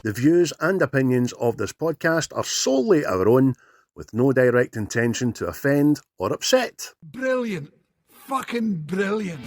The views and opinions of this podcast are solely our own, with no direct intention to offend or upset. Brilliant. Fucking brilliant.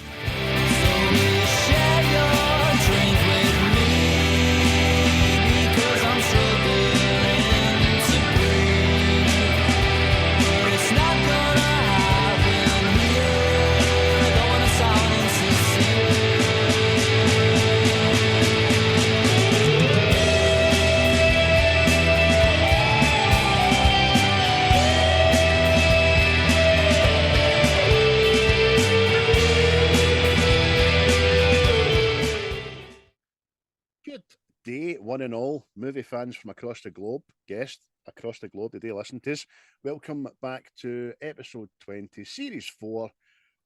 Good day, one and all, movie fans from across the globe, guests across the globe today listen to us. Welcome back to episode 20, series 4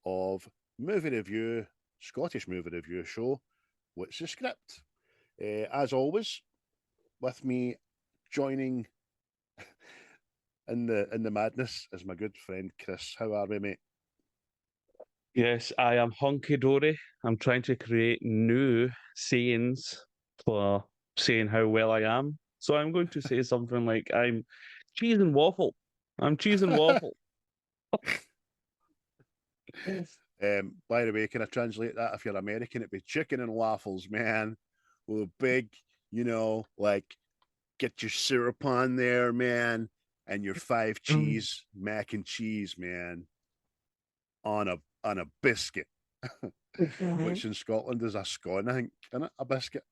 of Movie Review, Scottish Movie Review show, What's the Script? As always, with me joining in the madness is my good friend Chris. How are we, mate? Yes, I am hunky-dory. I'm trying to create new sayings for saying how well I am. So I'm going to say something like, I'm cheese and waffle. I'm cheese and waffle. By the way, can I translate that? If you're American, it'd be chicken and waffles, man. With a big, like, get your syrup on there, man, and your 5 cheese mac and cheese, man, on a biscuit, which in Scotland is a scone, I think, isn't it? A biscuit.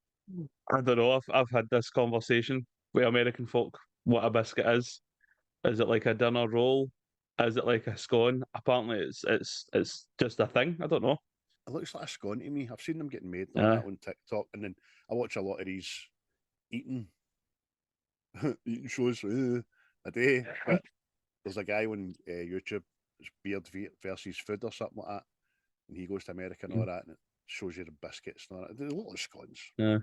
I don't know. I've had this conversation with American folk. What a biscuit is? Is it like a dinner roll? Is it like a scone? Apparently, it's just a thing. I don't know. It looks like a scone to me. I've seen them getting made like that on TikTok, and then I watch a lot of these eating shows a day. But there's a guy on YouTube, it's Beard versus Food or something like that, and he goes to America and all that, and it shows you the biscuits and all that. There's a lot of scones. Yeah.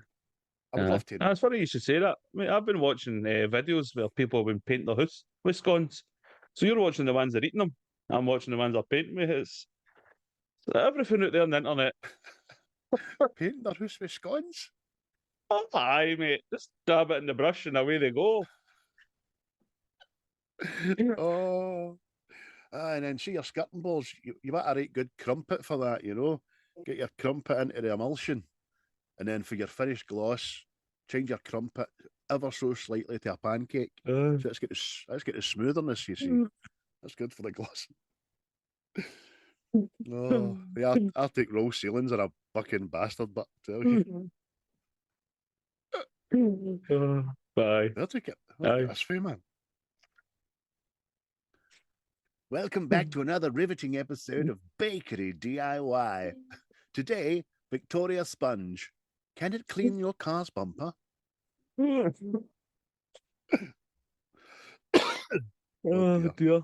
I would love to. It's funny you should say that. I mean, I've been watching videos where people have been painting their house with scones. So you're watching the ones that are eating them. I'm watching the ones that are painting with it's everything out there on the internet. Painting their house with scones? Oh, aye, mate. Just dab it in the brush and away they go. Oh. And then see your skirting balls. You want a right good crumpet for that, Get your crumpet into the emulsion. And then for your finished gloss, change your crumpet ever so slightly to a pancake. So let's get the smoothness, you see. That's good for the gloss. No, the Arctic roll ceilings are a fucking bastard, but I tell you. Bye. I'll take it. That's fair, man. Welcome back to another riveting episode of Bakery DIY. Today, Victoria Sponge. Can it clean your car's bumper? Oh, dear.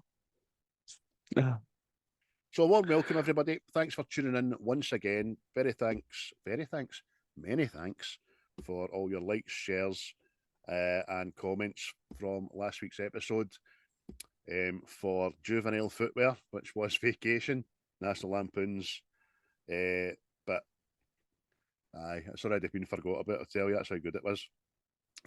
So, a warm welcome, everybody. Thanks for tuning in once again. Many thanks for all your likes, shares, and comments from last week's episode. For Juvenile Footwear, which was Vacation, National Lampoon's. But aye, it's already been forgot about. I'll tell you, that's how good it was.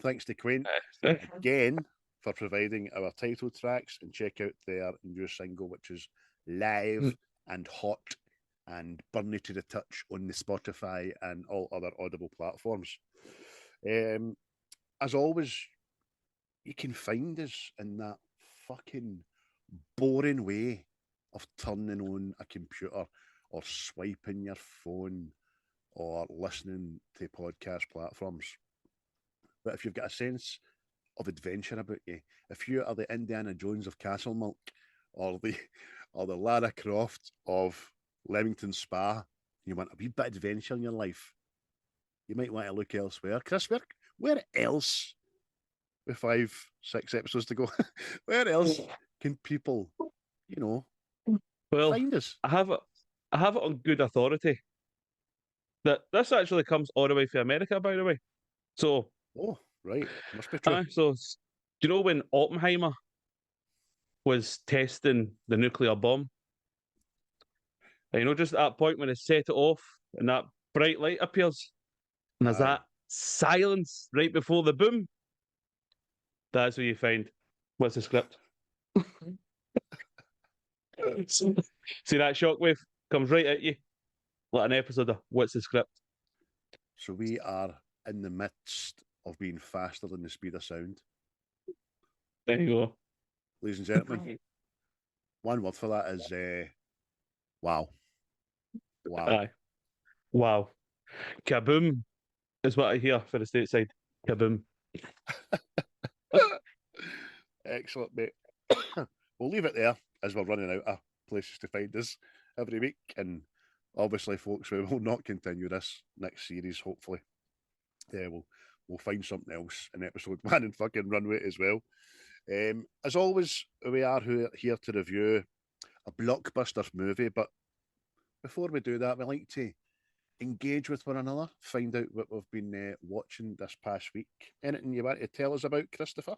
Thanks to Quaint again for providing our title tracks, and check out their new single, which is live and hot and burny to the touch on the Spotify and all other Audible platforms. As always, you can find us in that fucking boring way of turning on a computer or swiping your phone or listening to podcast platforms. But if you've got a sense of adventure about you, if you are the Indiana Jones of Castlemilk or the Lara Croft of Leamington Spa, you want a wee bit of adventure in your life, you might want to look elsewhere. Chris, where else, with 5-6 episodes to go, where else can people, find us? I have it on good authority that this actually comes all the way from America, by the way. So, oh, right, must be true. Do you know when Oppenheimer was testing the nuclear bomb? And just at that point when they set it off and that bright light appears, and there's that silence right before the boom. That's what you find. What's the script? See that shockwave comes right at you, like an episode of What's the Script? So we are in the midst of being faster than the speed of sound. There you go. Ladies and gentlemen, one word for that is wow. Wow. Aye. Wow. Kaboom is what I hear for the stateside. Kaboom. Excellent, mate. We'll leave it there as we're running out of places to find us every week. And obviously, folks, we will not continue this next series, hopefully. Yeah, we'll find something else in episode 1 and fucking run with it as well. As always, we are here to review a blockbuster movie, but before we do that, we like to engage with one another, find out what we've been watching this past week. Anything you want to tell us about, Christopher?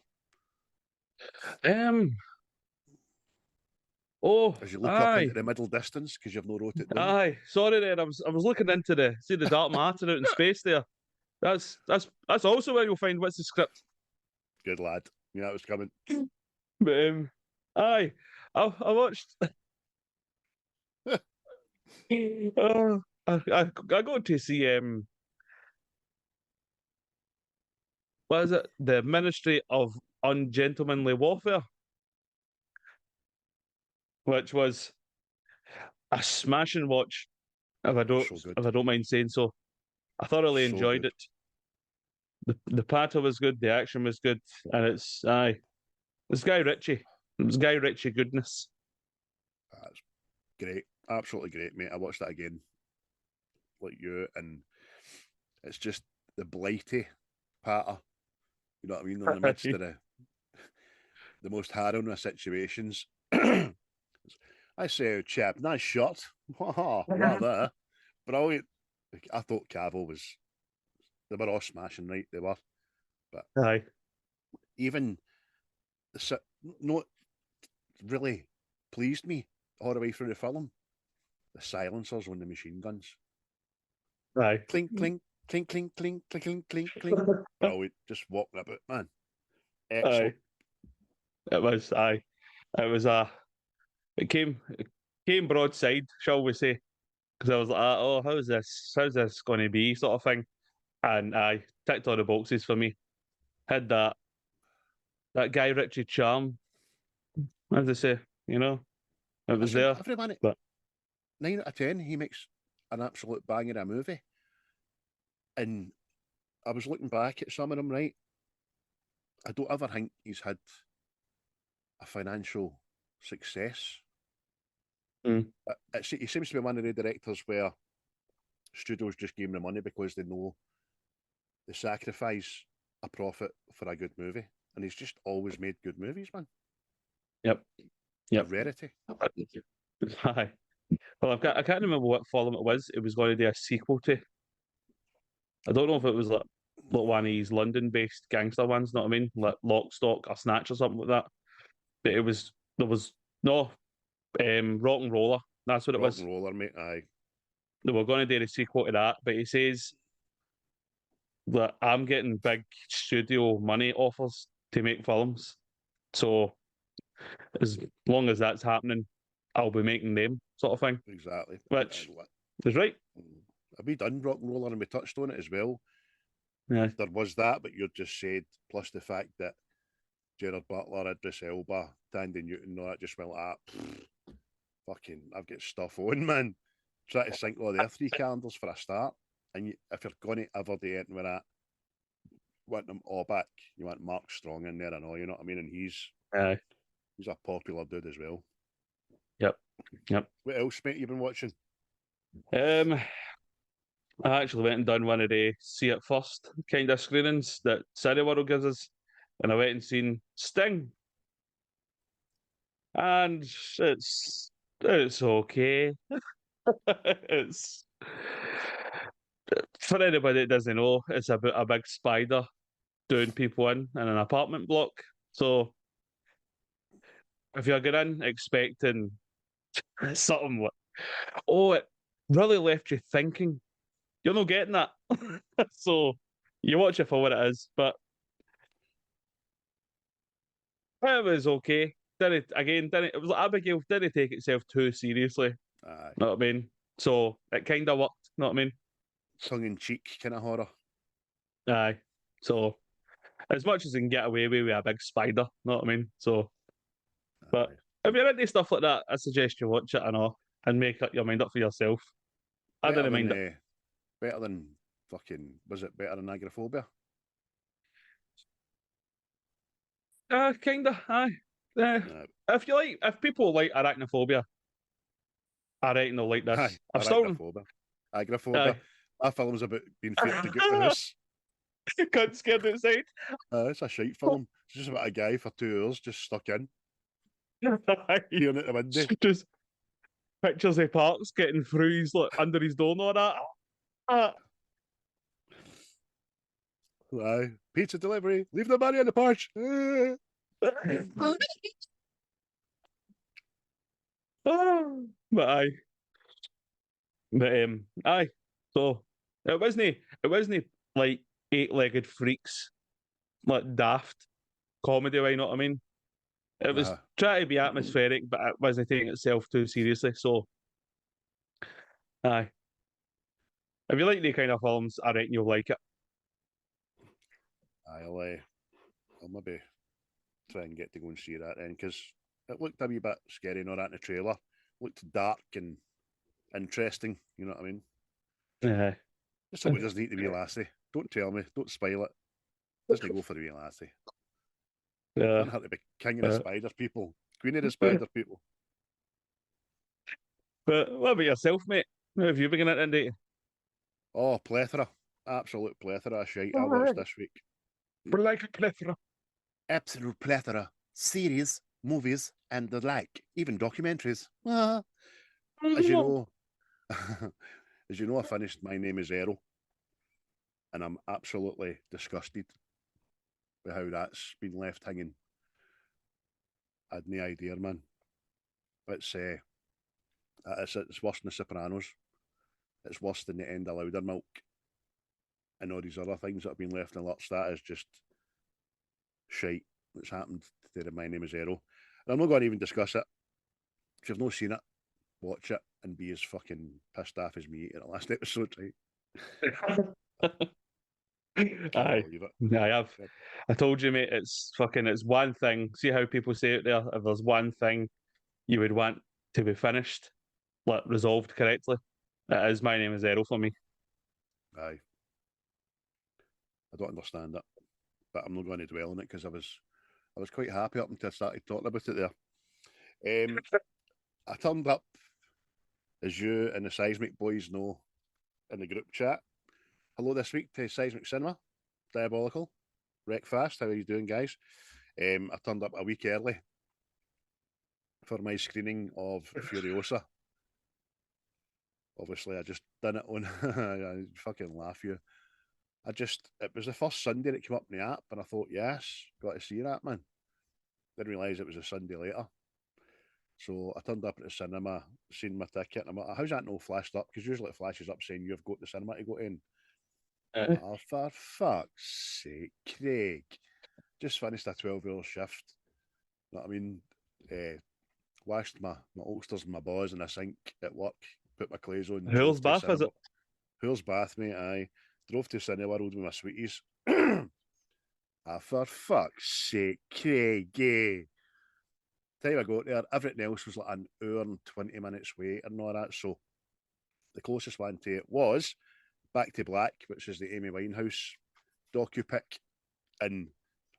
Oh, As you look up aye. into the middle distance because you've no wrote it down. Aye. Sorry then, I was looking into the dark matter out in space there. That's also where you'll find What's the Script. Good lad. You know that was coming. But aye. I watched I got to see what is it? The Ministry of Ungentlemanly Warfare, which was a smashing watch. If I don't mind saying so, I thoroughly enjoyed good. it. The patter was good, the action was good, and it's Guy Ritchie. It was Guy Ritchie goodness. That's great, absolutely great, mate. I watched that again, like you, and it's just the blighty patter. You know what I mean? In the midst of the most harrowing of situations. I say, chap, nice shot. Rather, brilliant. I thought Cavill was. They were all smashing, right? They were, but Aye. Even no, really pleased me all the way through the film. The silencers on the machine guns. Aye. Clink, clink, clink, clink, clink, clink, clink, clink, clink. Brilliant. Just walking about, man. Excellent. Aye. It was. Aye. It was It came broadside, shall we say? Because I was like, oh, how's this going to be, sort of thing. And I ticked all the boxes for me. Had that Guy Ritchie charm, as they say, you know. It was there. Everyone, but 9 out of 10, he makes an absolute banger of a movie. And I was looking back at some of them, right? I don't ever think he's had a financial success. He seems to be one of the directors where studios just give him the money because they know they sacrifice a profit for a good movie. And he's just always made good movies, man. Yep. A rarity. Aye. Well, I can't remember what film it was. It was going to do a sequel to. I don't know if it was like one of these London-based gangster ones. Know what I mean? Like Lock, Stock, or Snatch, or something like that. But there was no Rock and Roller. That's what it was. Rock and Roller, mate. Aye. They were going to do a sequel to that, but he says that I'm getting big studio money offers to make films. So as long as that's happening, I'll be making them, sort of thing. Exactly. Which is right. Have we done Rock and Roller and we touched on it as well? Yeah. There was that, but you just said, plus the fact that Gerard Butler, Idris Elba, Tandy Newton, all that just went like that. Fucking, I've got stuff on, man. Try to sink all their 3 candles for a start. And if you're going to ever do anything with that, want them all back. You want Mark Strong in there and all, you know what I mean? And he's a popular dude as well. Yep. What else, mate, you've been watching? I actually went and done one of the see it first kind of screenings that Cineworld gives us, and I went and seen Sting, and it's okay. It's for anybody that doesn't know, it's about a big spider doing people in an apartment block. So if you're going in expecting something like, it really left you thinking. You're not getting that. So You watch it for what it is, but it was okay. It was like Abigail didn't take itself too seriously. Aye. Know what I mean? So it kind of worked. Know what I mean? Tongue in cheek kind of horror. Aye. So as much as you can get away with a big spider. Know what I mean? So, but Aye. if you're into stuff like that, I suggest you watch it. I know and make up your mind up for yourself. I Better didn't than mind it. better than fucking, was it better than agoraphobia? Kinda. Aye. No. If people like arachnophobia, I reckon they'll like Aye, this. I've still, arachnophobia. Agoraphobia. aye, My film's about being feared to get the house. can't scared outside. It's a shite film. It's just about a guy for 2 hours just stuck in, Aye. peering at the window. Just pictures of Parks getting through his under his door and all that. Ah. Aye. Pizza delivery. Leave the money on the porch. But aye. But aye. So it wasn't like eight-legged freaks, like daft comedy, you know what I mean? It was Uh, trying to be atmospheric, but it wasn't taking itself too seriously. So aye. If you like the kind of films, I reckon you'll like it. I'll maybe try and get to go and see that then, because it looked a wee bit scary, not that in the trailer. Looked dark and interesting, you know what I mean? Aye. Just hope it doesn't need to be lassie. Don't tell me, don't spoil it. Doesn't go for the wee lassie. Yeah. Want her to be king of the Uh, spider people, queen of the spider people. But what about yourself, mate? What have you been getting into? Oh, plethora. Absolute plethora of shite I watched this week. Like a plethora. Absolute plethora. Series, movies, and the like. Even documentaries. As you know, I finished My Name is Earl, and I'm absolutely disgusted with how that's been left hanging. I had no idea, man. It's worse than The Sopranos. It's worse than the end of Loudermilk and all these other things that have been left in the lurch. That is just shite that's happened to My Name is Earl. And I'm not going to even discuss it. If you've not seen it, watch it and be as fucking pissed off as me at the last episode, right? Aye. I have. I told you, mate, it's one thing. See how people say it there? If there's one thing you would want to be finished, like resolved correctly, it is My Name is Errol for me. Aye. I don't understand it, but I'm not going to dwell on it because I was quite happy up until I started talking about it there. I turned up, as you and the Seismic boys know, in the group chat. Hello this week to Seismic Cinema, Diabolical, Wreckfast. How are you doing, guys? I turned up a week early for my screening of Furiosa. Obviously, I just done it on. I fucking laugh you. It was the first Sunday that came up in the app, and I thought, yes, got to see that, man. Didn't realise it was a Sunday later. So I turned up at the cinema, seen my ticket, and I'm like, how's that no flashed up? Because usually it flashes up saying you've got the cinema to go in. Oh, for fuck's sake, Craig. Just finished a 12-hour shift. You know what I mean? Washed my oldsters and my balls in a sink at work, put my clothes on. Hill's Bath, is it? Hill's Bath, mate, aye. Drove to Cineworld with my sweeties. For fuck's sake, Craig. Time I got there, everything else was like an hour and 20 minutes wait and all that. So the closest one to it was Back to Black, which is the Amy Winehouse docu-pic. And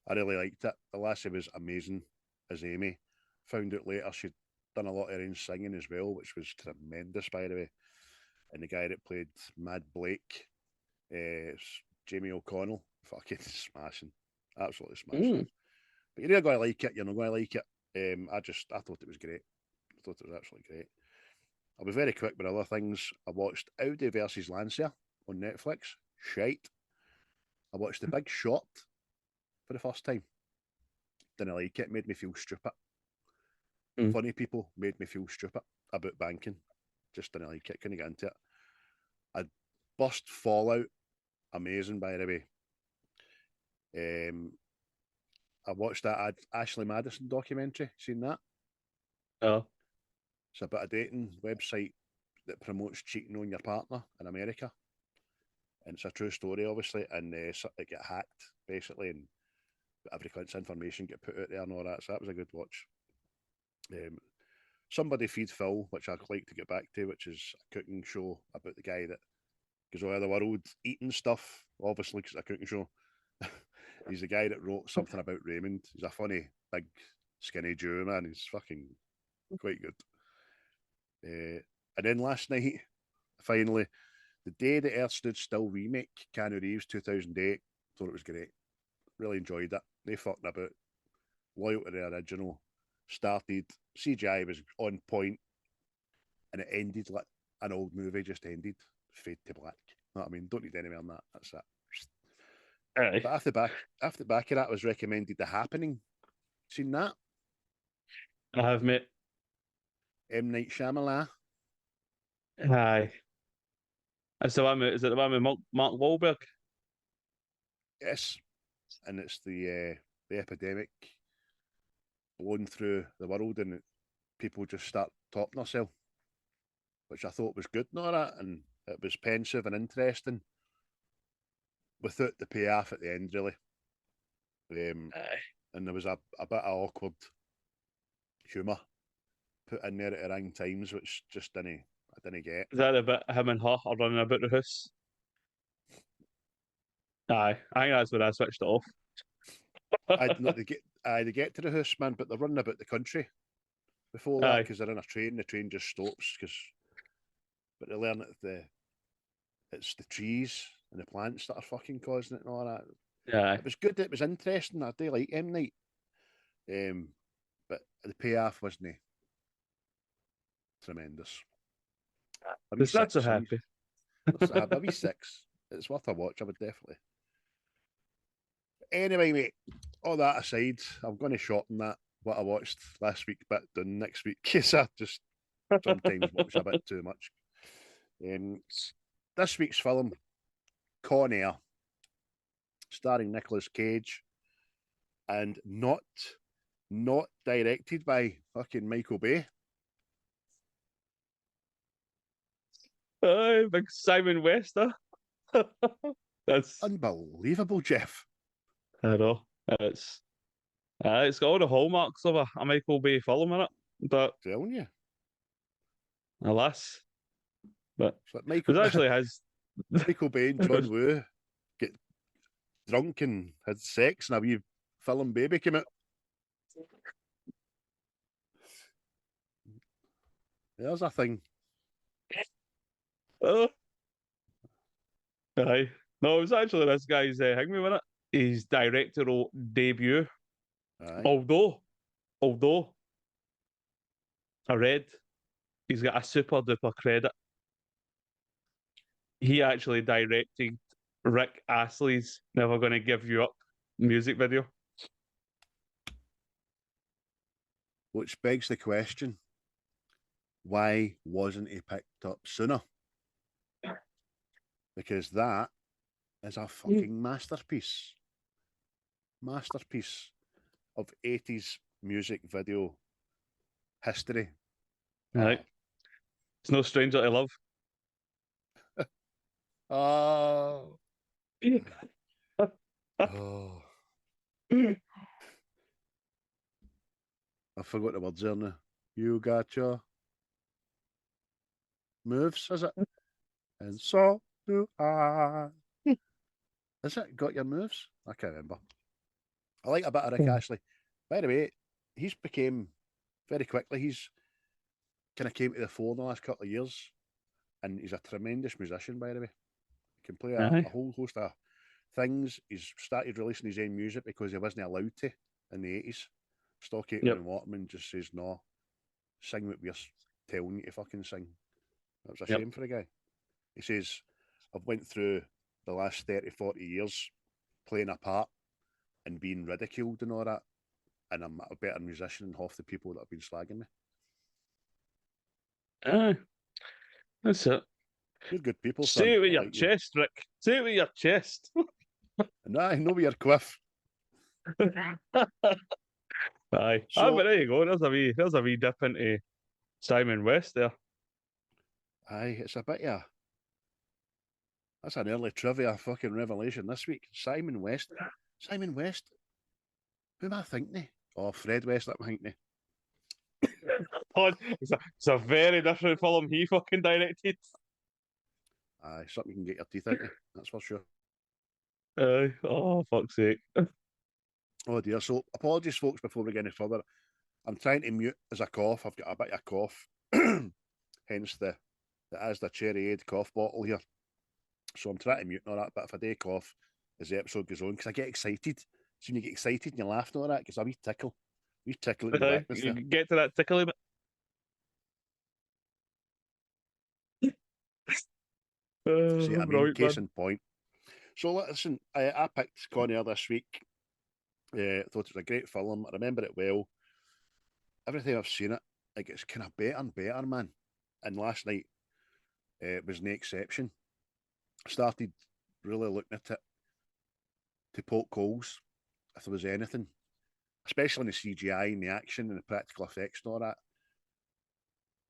I really liked it. The lassie was amazing as Amy. Found out later she'd done a lot of her own singing as well, which was tremendous, by the way. And the guy that played Mad Blake, Jamie O'Connell, fucking smashing. Absolutely smashing. But you're either going to like it, you're not going to like it. I thought it was great. I thought it was absolutely great. I'll be very quick with other things. I watched Audi versus Lancia on Netflix. Shite. I watched The Big Short for the first time. Didn't like it. Made me feel stupid. Funny people made me feel stupid about banking. Just didn't like it. Couldn't get into it. I burst Fallout. Amazing, by the way. I watched that Ashley Madison documentary. Seen that? Oh, It's about a dating website that promotes cheating on your partner in America, and it's a true story, obviously. And it got hacked basically, and every cunt's information get put out there and all that. So that was a good watch. Somebody Feed Phil, which I'd like to get back to, which is a cooking show about the guy that goes all over the world eating stuff, obviously, because it's a cooking show. He's the guy that wrote something about Raymond. He's a funny, big, skinny Jew, man. He's fucking quite good. And then last night, finally, the Day the Earth Stood Still remake, Keanu Reeves, 2008. Thought it was great. Really enjoyed it. They fucking about. Loyal to the original. Started. CGI was on point, and it ended like an old movie just ended. Fade to black. You know what I mean? Don't need any more than that. That's it. aye. But after the back of that was recommended The Happening. Seen that? I have, mate. M. Night Shyamalan. Aye. Is it the one with Mark Wahlberg? Yes. And it's the epidemic blown through the world, and people just start topping themselves, which I thought was good and all that, and it was pensive and interesting without the payoff at the end, really. Aye. And there was a bit of awkward humour put in there at the wrong times, which just I didn't get. Is that a bit him and her are running about the house? Aye. I think that's when I switched it off. They get to the house, man, but they're running about the country before that Aye. because they're in a train. The train just stops but they learn that it's the trees and the plants that are fucking causing it and all that. Aye. It was good. It was interesting. I do like M Night, but the payoff wasn't tremendous. It's not so happy. A wee six. It's worth a watch. I would definitely. Anyway, mate, all that aside, I'm going to shorten that what I watched last week bit done next week because I just sometimes watch a bit too much. This week's film, Con Air, starring Nicolas Cage, and not directed by fucking Michael Bay. Aye, big Simon Wester. That's Unbelievable, Jeff. I know. It's got all the hallmarks of a Michael Bay film in it, but Telling you. alas, but It's like it actually has Michael Bay and John Woo get drunk and had sex, and a wee film baby came out. There's a thing. Aye. No, it was actually this guy's Hangman with it. His directorial debut. Aye. Although I read he's got a super duper credit. He actually directed Rick Astley's "Never Gonna Give You Up" music video. Which begs the question, why wasn't he picked up sooner? Because that is a fucking masterpiece. Masterpiece of 80s music video history. Right. It's no stranger to love. Oh. Oh. I forgot the words there now. You got your moves, is it? And so do I. Is it got your moves? I can't remember. I like a bit of Rick Astley. By the way, he's became very quickly. He's kind of came to the fore in the last couple of years, and he's a tremendous musician. By the way, he can play a whole host of things. He's started releasing his own music because he wasn't allowed to in the 80s. Stock Aitken and Waterman just says no, sing what we're telling you to fucking sing. That was a shame for the guy. He says, I've went through the last 30, 40 years playing a part and being ridiculed and all that, and I'm a better musician than half the people that have been slagging me. Aye. That's it. You're good people, Say it with I your like chest, Rick. Say it with your chest. And I know with your quiff. Aye. So, But there you go. There's a wee dip into Simon West there. aye, it's a bit of that's an early trivia fucking revelation this week. Simon West. Simon West? Who am I thinking? Oh, Fred West, I'm thinking. God, it's a very different film he fucking directed. Aye, something you can get your teeth into, that's for sure. Aye. Oh, fuck's sake. Oh dear. So apologies, folks, before we get any further. I'm trying to mute as a cough. I've got a bit of a cough. Hence the as the cherry aid cough bottle here. So I'm trying to mute and all that, but if I do cough as the episode goes on, because I get excited. So when you get excited and you laugh and all that, because a wee tickle. Wee tickle in the blackness there. Get to that tickly bit. See what I mean? Right, Case man. in point. So listen, I picked Con Air this week. Thought it was a great film. I remember it well. Every time I've seen it, it gets kind of better and better, man. And last night was no exception. Started really looking at it to poke holes if there was anything, especially in the CGI and the action and the practical effects and all that.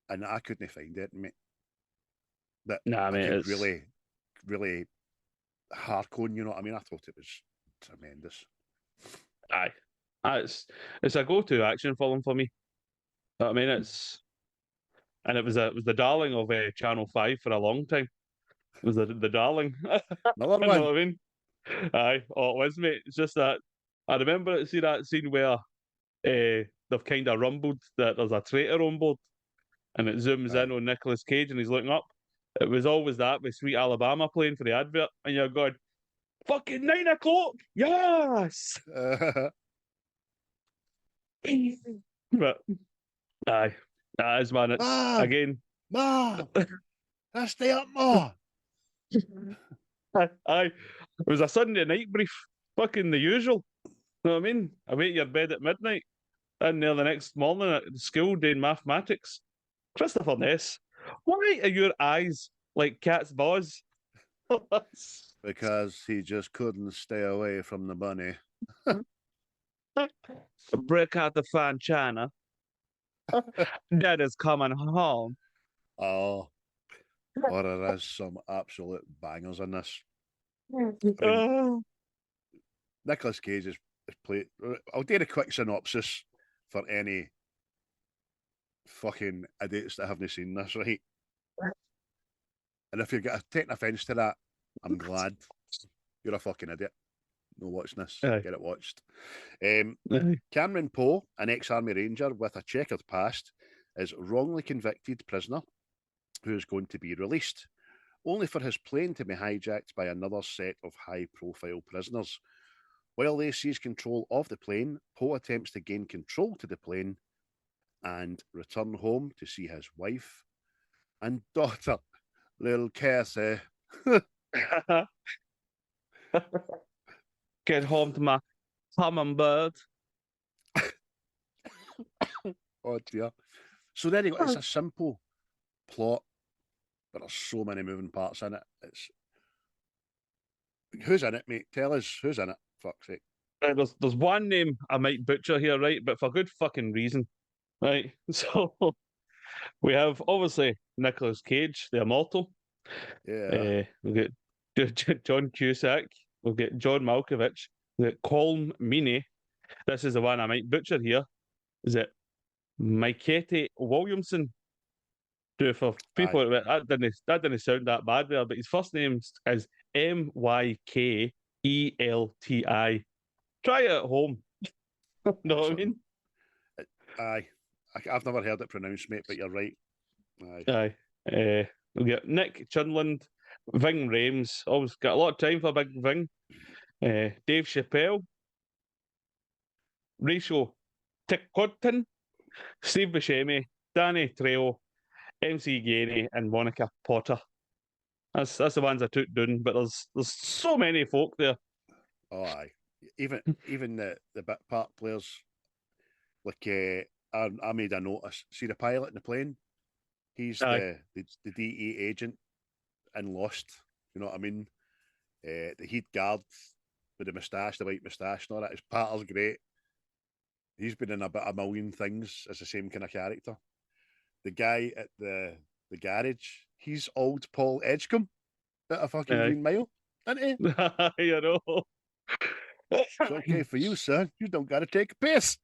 And I couldn't find it, mate. That Nah, I mate, could it's really hardcore, you know what I mean? I thought it was tremendous. aye. It's a go-to action film for me. I mean, it was the darling of Channel 5 for a long time. It was the darling. Another You know one. what I mean? Aye. Oh, it was, mate. It's just that I remember see that scene where they've kind of rumbled that there's a traitor on board, and it zooms Aye. in on Nicolas Cage and he's looking up. It was always that with Sweet Alabama playing for the advert, and you're going, "Fucking 9 o'clock, yes!" But aye, that is, man. It's Mom! again. Mom! Let's stay up more! Aye, it was a Sunday night brief. Fucking the usual. You know what I mean? I wait your bed at midnight, and there the next morning at school doing mathematics. Christopher Ness, why are your eyes like cat's paws? Because he just couldn't stay away from the bunny. Break out the fan china. Dad is coming home. Oh, or there is some absolute bangers in this. I mean, Oh. Nicolas Cage is played. I'll do a quick synopsis for any fucking idiots that haven't seen this, right? And if you're taking offence to that, I'm glad. You're a fucking idiot. No watching this. Aye. Get it watched. Aye. Cameron Poe, an ex-army ranger with a checkered past, is wrongly convicted prisoner who is going to be released, only for his plane to be hijacked by another set of high-profile prisoners. While they seize control of the plane, Poe attempts to gain control to the plane and return home to see his wife and daughter, little Cassie. Get home to my hummingbird. Oh dear. So there you go. It's a simple plot, but there's so many moving parts in it. It's who's in it, mate? Tell us who's in it. Fuck's sake. There's one name I might butcher here, right? But for good fucking reason, right? So we have obviously Nicolas Cage, the immortal. Yeah. We get John Cusack. We'll get John Malkovich. We get Colm Meany. This is the one I might butcher here. Is it Mikete Williamson? For people that didn't sound that bad there, but his first name is Mykelti. Try it at home. Know what I mean? Aye. I've never heard it pronounced, mate, but you're right. Aye. Aye. We'll get Nick Chinland, Ving Rhamez. Always got a lot of time for Big Ving. Dave Chappelle, Rachel Ticotin, Steve Buscemi, Danny Trejo, MC Gainey, and Monica Potter. That's the ones I took down, but there's so many folk there. Oh aye. Even the bit part players, like I made a notice. See the pilot in the plane? He's Aye. the DE agent in Lost. You know what I mean? The heat guard with the moustache, the white moustache and all that. His patter's great. He's been in about a million things as the same kind of character. The guy at the garage, he's old Paul Edgecombe at a fucking Aye. Green Mile, isn't he? You know. It's okay for you, son. You don't got to take a piss.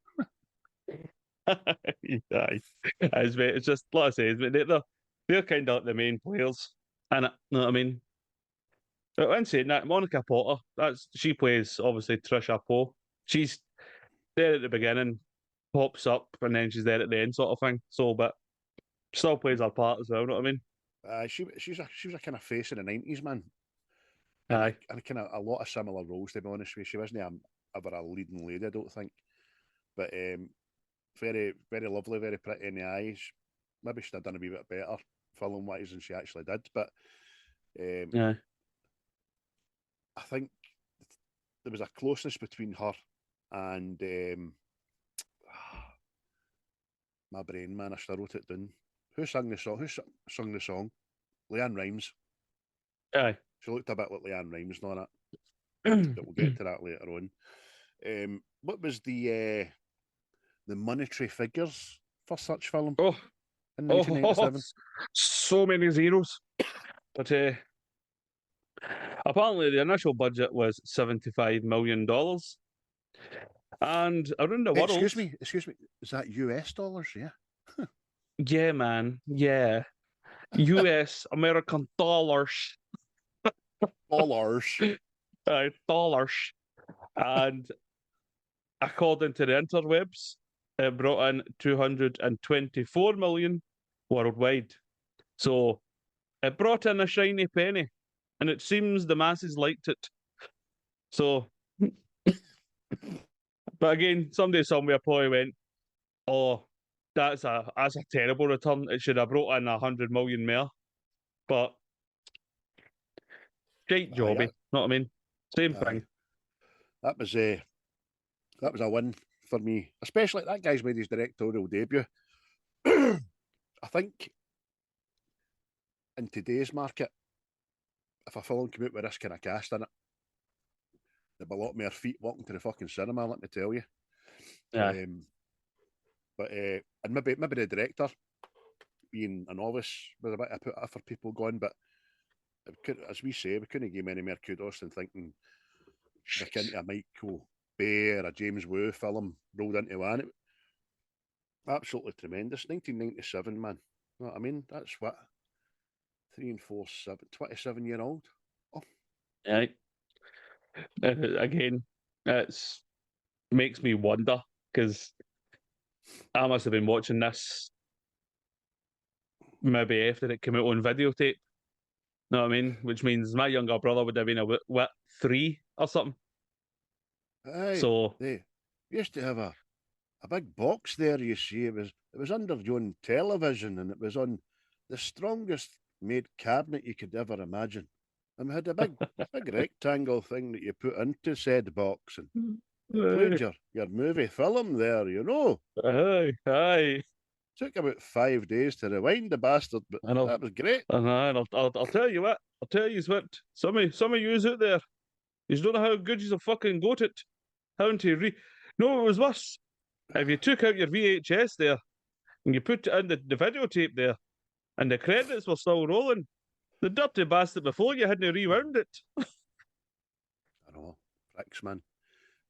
Aye. It's just, like I say, they're kind of like the main players. And you know what I mean? And saying that, Monica Potter, she plays obviously Trisha Poe. She's there at the beginning, pops up, and then she's there at the end, sort of thing. So, but still plays her part as well. You know what I mean? She was a kind of face in the 90s, man. And Aye. kind of a lot of similar roles, to be honest with you. She wasn't ever a leading lady, I don't think. But very, very lovely, very pretty in the eyes. Maybe she'd have done a wee bit better film wise than she actually did. But Yeah. I think there was a closeness between her and my brain, man. I still wrote it down. Who sang the song? Sung the song? Leanne Rhymes. Aye. She looked a bit like Leanne Rhymes and all that. But we'll get to that later on. What was the monetary figures for such film Oh, in 1997? so many zeros. But apparently the initial budget was $75 million. And around the world... Excuse me. Is that US dollars? Yeah. Yeah, man. Yeah. US, American dollars. Dollars. Dollars. And according to the interwebs, it brought in 224 million worldwide. So it brought in a shiny penny, and it seems the masses liked it. So, but again, somebody somewhere probably went, "Oh, that's a terrible return. It should have brought in 100 million more." But great jobby, know what I mean? Same thing. That was a win for me, especially that guy's made his directorial debut. I think in today's market, if a film came out with this kind of cast in it, there'd be a lot more feet walking to the fucking cinema, let me tell you. Yeah. But and maybe the director, being a novice, was a bit of put for people going, but as we say, we couldn't give any more kudos than thinking like into a Michael Bay or a James Wu film rolled into one. Absolutely tremendous. 1997, man. You know what I mean? That's what? 3 and 4, 7, 27-year-old. Oh. Yeah. Again, it's makes me wonder, because I must have been watching this maybe after it came out on videotape. Know what I mean? Which means my younger brother would have been what 3 or something. Aye, so they used to have a big box there. You see, it was under your own television, and it was on the strongest made cabinet you could ever imagine. And we had a big rectangle thing that you put into said box, and played your movie film there. You know, aye. Took about 5 days to rewind the bastard, but that was great. And I'll tell you what. I'll tell you what. Some of yous out there, you don't know how good you fucking got it. Having to No, it was worse. If you took out your VHS there and you put it in the videotape there, and the credits were still rolling, the dirty bastard before you hadn't rewound it. I know, pricks, man.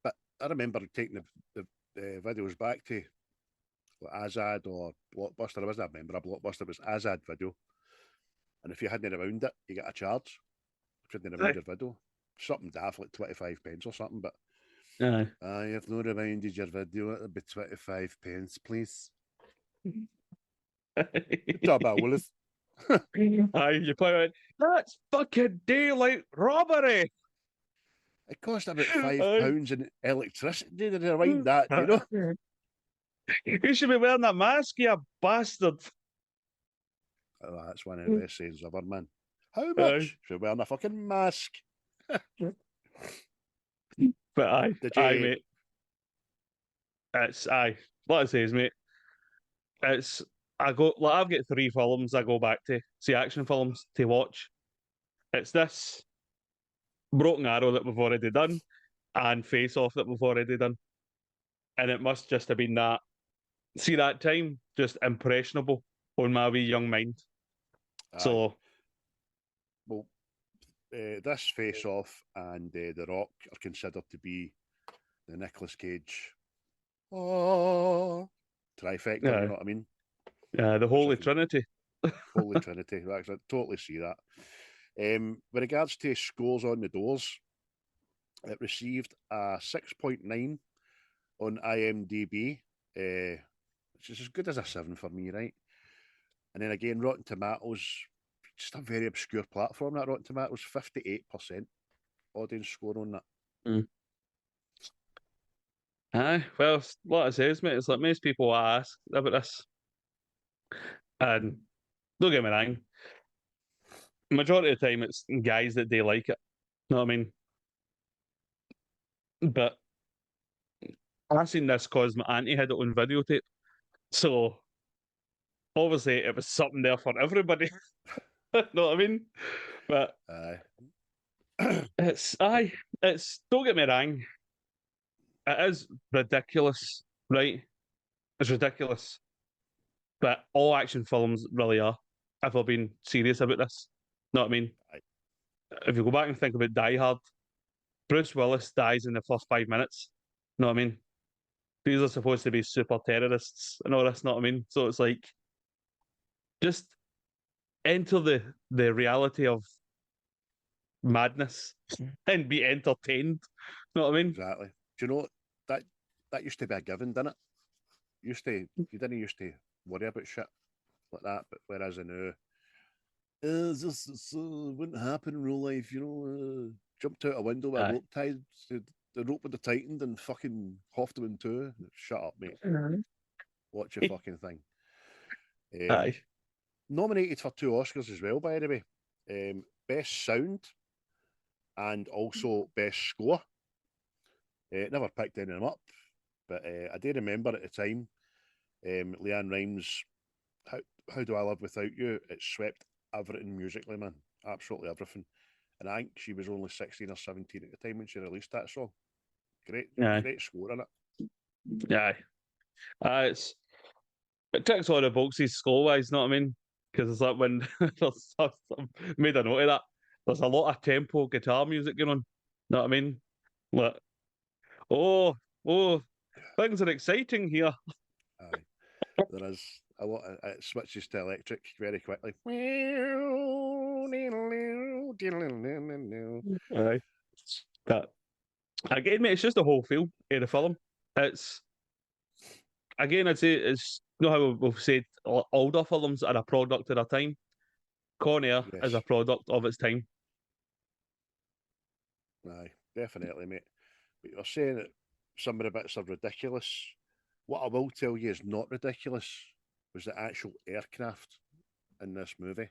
But I remember taking the videos back to Azad or Blockbuster. I wasn't a member of Blockbuster, it was Azad Video. And if you hadn't rewound it, you get a charge. If you hadn't rewound your video. Something daft like 25 pence or something, but you've not rewinded your video, it'll be 25 pence, please. Good job, Willis. You play it. That's fucking daylight robbery. It cost about £5 in electricity to rewind that, you know. You should be wearing that mask, you bastard. Oh, that's one of the best sayings ever, man. How much? Should wearing a fucking mask. But aye, mate. It's what it says, mate. It's I've got 3 films I go back to, see action films to watch. It's this Broken Arrow that we've already done. and Face Off that we've already done. And it must just have been that. See, that time, just impressionable on my wee young mind. Aye. So, Well, this Face Off and The Rock are considered to be the Nicolas Cage trifecta, yeah, you know what I mean? the Which I Holy can Trinity. Holy Trinity. I can totally see that. With regards to scores on the doors, it received a 6.9 on IMDb, which is as good as a 7 for me, right? And then again, Rotten Tomatoes, just a very obscure platform, that Rotten Tomatoes, 58% audience score on that. Mm. Aye, well, what it says, mate, it's like most people ask about this. And don't get me wrong, majority of the time it's guys that they like it. You know what I mean? But I seen this because my auntie had it on videotape. So obviously it was something there for everybody. Know what I mean? But it's don't get me wrong, it is ridiculous, right? It's ridiculous. But all action films really are, if we're being serious about this. Know what I mean? Aye. If you go back and think about Die Hard, Bruce Willis dies in the first 5 minutes. Know what I mean? These are supposed to be super terrorists and all this, know what I mean? So it's like just enter the reality of madness and be entertained. Know what I mean? Exactly. Do you know that used to be a given, didn't it? You didn't used to worry about shit like that, but whereas now, wouldn't happen in real life, you know. Jumped out a window with a Aye. rope tied. The rope would have tightened and fucking huffed him in two. Shut up, mate. Watch your fucking thing. Aye. Nominated for 2 Oscars as well, by the way. Best sound and also best score. Never picked any of them up, but I do remember at the time, Leanne Rhymes, How Do I Live Without You? It swept everything musically, man. Absolutely everything. And I think she was only 16 or 17 at the time when she released that song. Great, Aye. great score in it. Aye. It ticks all the boxes score wise, know what I mean? Because it's like when I've made a note of that. There's a lot of tempo guitar music going on. Know what I mean? Like, oh, things are exciting here. Aye. There is a lot of, it switches to electric very quickly. Aye. But again, mate, it's just the whole feel of the film. It's again, I'd say it's you know how we've said older films are a product of their time. Con Air is Yes. a product of its time. Aye, definitely, mate. But you're saying that some of the bits are ridiculous. What I will tell you is not ridiculous was the actual aircraft in this movie.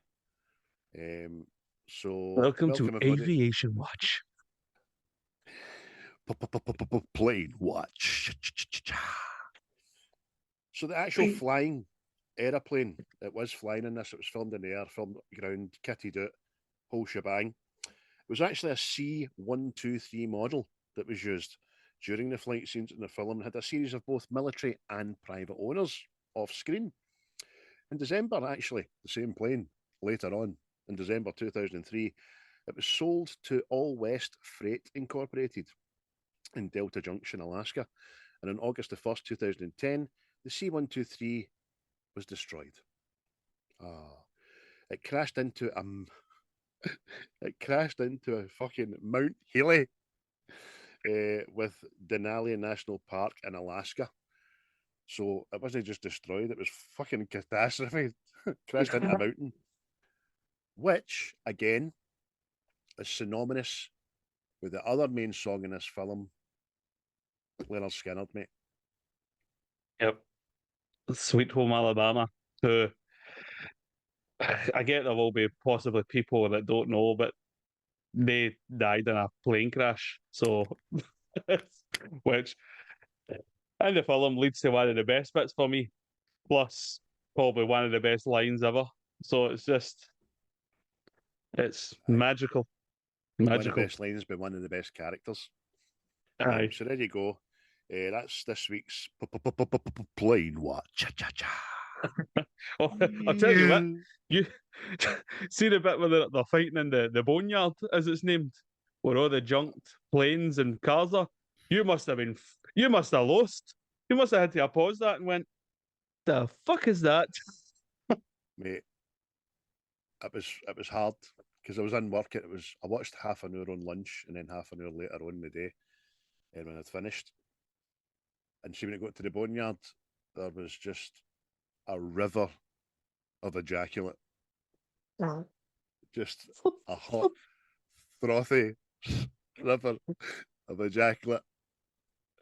So Welcome to welcome everybody. Aviation Watch. Plane watch. So the actual flying aeroplane, it was flying in this. It was filmed in the air, filmed ground, kitted out, whole shebang. It was actually a C-123 model that was used during the flight scenes in the film and had a series of both military and private owners off screen. In December, actually, the same plane later on, in December 2003, it was sold to All West Freight Incorporated in Delta Junction, Alaska. And on August the 1st, 2010, the C-123 was destroyed. It crashed into a fucking Mount Healy with Denali National Park in Alaska. So it wasn't just destroyed, it was fucking catastrophe. Crashed into a mountain. Which, again, is synonymous with the other main song in this film, Leonard Skinner, mate. Yep. Sweet Home Alabama. Who I get there will be possibly people that don't know, but they died in a plane crash. So, which in the film leads to one of the best bits for me, plus probably one of the best lines ever. So it's magical. One of the Magical. best lines, but one of the best characters. Aye. So there you go. That's this week's Plain What. Cha-cha-cha. Oh, I'll tell you what, you see the bit where they're fighting in the boneyard, as it's named, where all the junked planes and cars are. You must have lost. You must have had to pause that and went, the fuck is that? Mate, it was hard because I was in work. I watched half an hour on lunch and then half an hour later on in the day, and when I'd finished, and see when it got to the boneyard, there was just a river of ejaculate, just a hot, frothy river of ejaculate.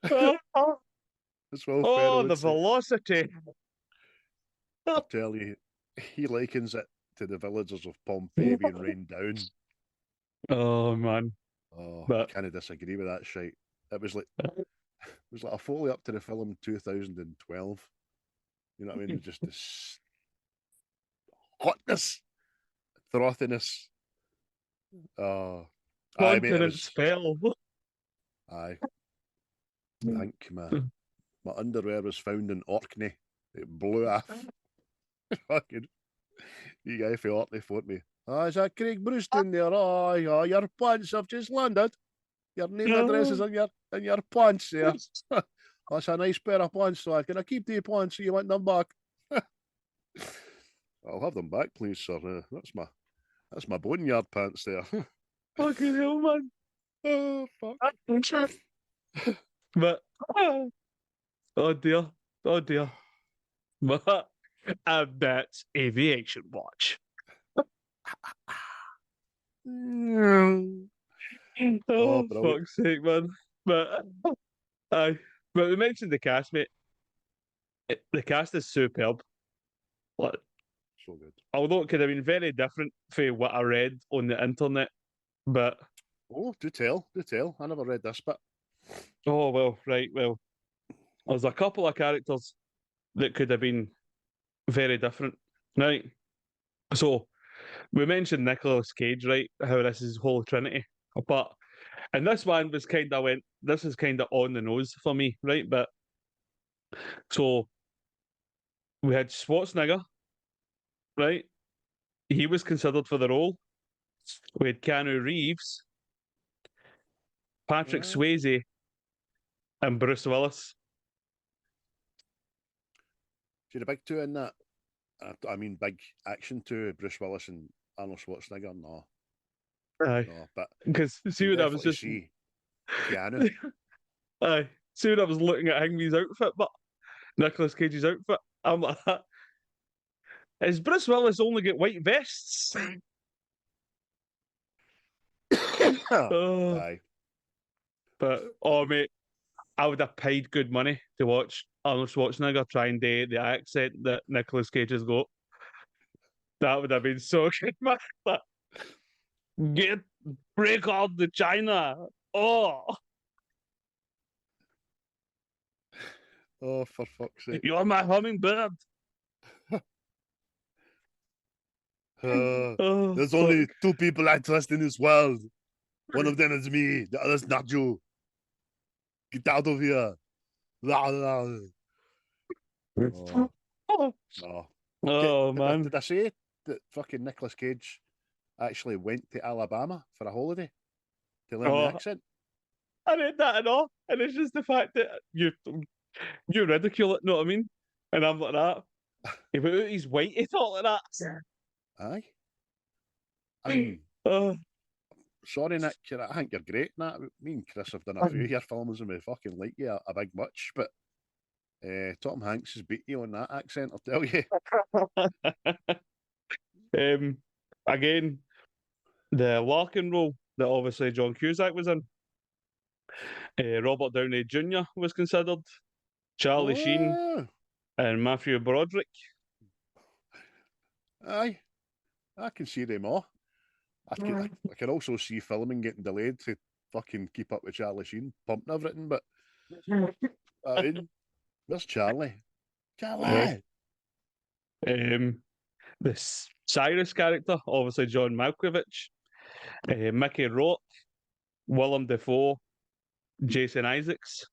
That's what Pharaoh Oh, would the say. velocity. I tell you, he likens it to the villagers of Pompeii being rained down. Oh man. Oh, But I can't disagree with that shite. It was like a foley up to the film 2012. You know what I mean? Just this hotness, frothiness. Oh, aye, mate. It continent was. spell. Aye, I think my underwear was found in Orkney. It blew off. Fucking you guy from Orkney phoned me. Oh, is that Craig Bruce down there? Oh, yeah, your pants have just landed. Your name and address is in your pants there. That's a nice pair of pants, so can I keep the pants so you want them back? I'll have them back, please, sir. That's my boneyard pants there. Fucking hell, man. Oh, fuck. But oh dear. But that's aviation watch. Oh, brilliant. fuck's sake, man. But aye. But we mentioned the cast, mate. The cast is superb. Like, So good. although it could have been very different from what I read on the internet, but Oh, do tell. I never read this bit. oh well, right, well. There's a couple of characters that could have been very different. Right. So we mentioned Nicolas Cage, right? How this is whole Trinity. But and this one was this is kind of on the nose for me, right? But so we had Schwarzenegger, right? He was considered for the role. We had Keanu Reeves, Patrick Swayze, and Bruce Willis. See the big two in that? I mean, big action two, Bruce Willis and Arnold Schwarzenegger. No, Aye. no, but Because see what I was just see Keanu. aye. See what I was looking at Hingme's outfit, but Nicolas Cage's outfit. I'm like, is Bruce Willis only get white vests? Oh, Aye. but oh mate, I would have paid good money to watch Arnold Schwarzenegger try and do the accent that Nicolas Cage has got. That would have been so good, man. Like, break out the China. Oh, Oh, for fuck's sake. you're my hummingbird. Oh, There's fuck. only two people I trust in this world. One of them is me. The other's not you. Get out of here. Oh, Oh, no. oh man. Did I say that fucking Nicolas Cage actually went to Alabama for a holiday to learn the accent? I read that and all, and it's just the fact that you ridicule it, know what I mean? And I'm like that. If he's white, he thought like that. Aye. I mean, Oh, sorry, Nick. I think you're great in that. Me and Chris have done a few of your films and we fucking like you a big much, but Tom Hanks has beat you on that accent, I'll tell you. again, the Larkin role that obviously John Cusack was in. Robert Downey Jr. was considered, Charlie Sheen, and Matthew Broderick. Aye, I can see them all. I can also see filming getting delayed to fucking keep up with Charlie Sheen pumping everything, but I mean, where's Charlie? Charlie! The Cyrus character, obviously John Malkovich, Mickey Rourke, Willem Dafoe, Jason Isaacs.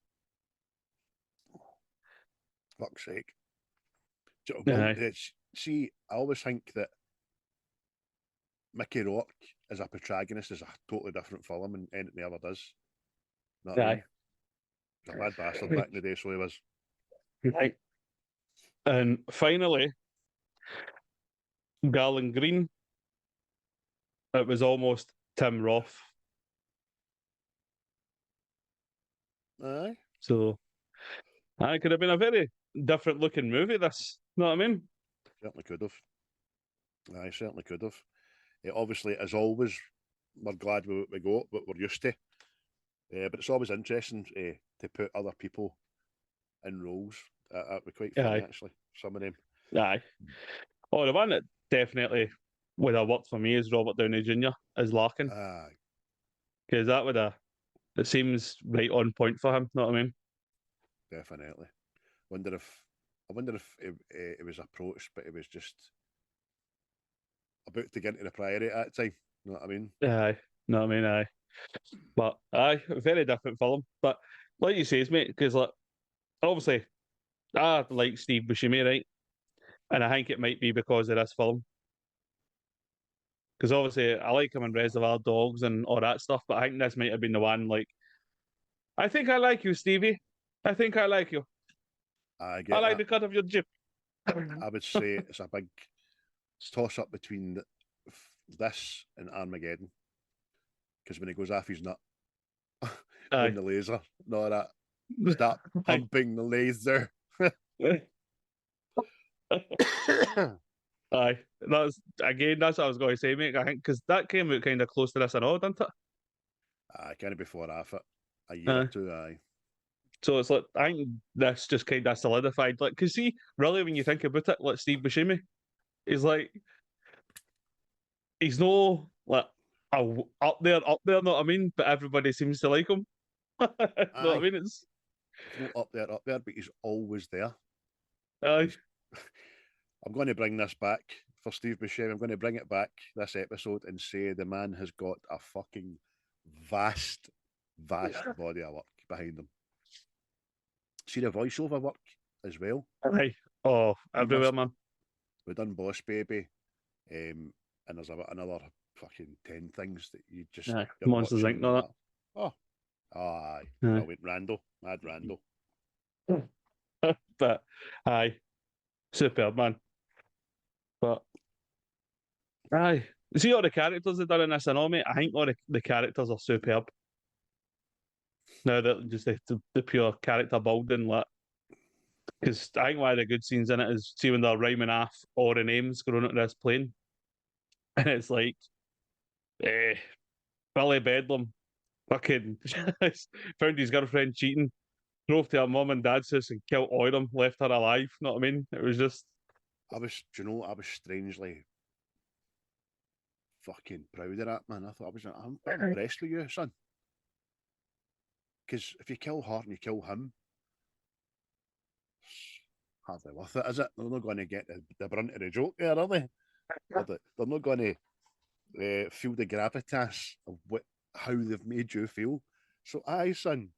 Fuck's sake. Aye. See, I always think that Mickey Rourke as a protagonist is a totally different film and anything he ever does. Know what I mean? Aye. He's a bad bastard back in the day, so he was. Right. And finally, Garland Green. It was almost Tim Roth. Aye. So it could have been a very different looking movie, this. Know what I mean? Certainly could have. Aye, certainly could have. Obviously, as always, we're glad we got what we're used to. But it's always interesting to put other people in roles. That'd be quite funny, Aye. actually. Some of them. Aye. Oh, the one that definitely would have worked for me is Robert Downey Jr. as Larkin. Aye. Because that would have, it seems right on point for him, know what I mean? Definitely. I wonder if it was approached, but it was just about to get into the Priory at that time. You know what I mean? Aye. Know what I mean? Aye. But aye, very different film. But like you say, mate, because like obviously I like Steve Buscemi, right? And I think it might be because of this film. Because obviously I like him in Reservoir Dogs and all that stuff, but I think this might have been the one like I think I like you, Stevie. I think I like you. I I get like that. the cut of your jib. I would say it's a big toss up between this and Armageddon. Because when he goes off his nut Aye. on the laser, no, that stop pumping the laser. Aye, that's what I was going to say, mate. I think because that came out kind of close to this and all, didn't it? Aye, kind of before half it, a year or two. Aye, So it's like I think this just kind of solidified, like, because see, really, when you think about it, like Steve Buscemi, he's like, he's no like up there, know what I mean? But everybody seems to like him. Know what I aye. mean? It's He's not up there, but he's always there. aye, I'm going to bring this back for Steve Buscemi. I'm going to bring it back this episode and say the man has got a fucking vast body of work behind him. See the voiceover work as well. aye. Oh, everywhere, man. We've done Boss Baby, and there's another fucking 10 things that you just Aye. you're Monsters watching Inc. All that. Oh, aye, Aye. brilliant. Randall, mad Randall. But aye, superb, man. But aye, see all the characters they've done in this and all, mate. I think all the characters are superb. Now that just the pure character building, like, because I think one of the good scenes in it is see when they're rhyming off all the names going into this plane, and it's like, eh, Billy Bedlam, fucking found his girlfriend cheating, drove to her mum and dad's house and killed all of them, left her alive. Know what I mean? It was just, I was strangely fucking proud of that, man. I'm impressed with you, son. Because if you kill her and you kill him, hardly worth it, is it? They're not going to get the brunt of the joke there, are they? They're not going to feel the gravitas of how they've made you feel. So, aye, son,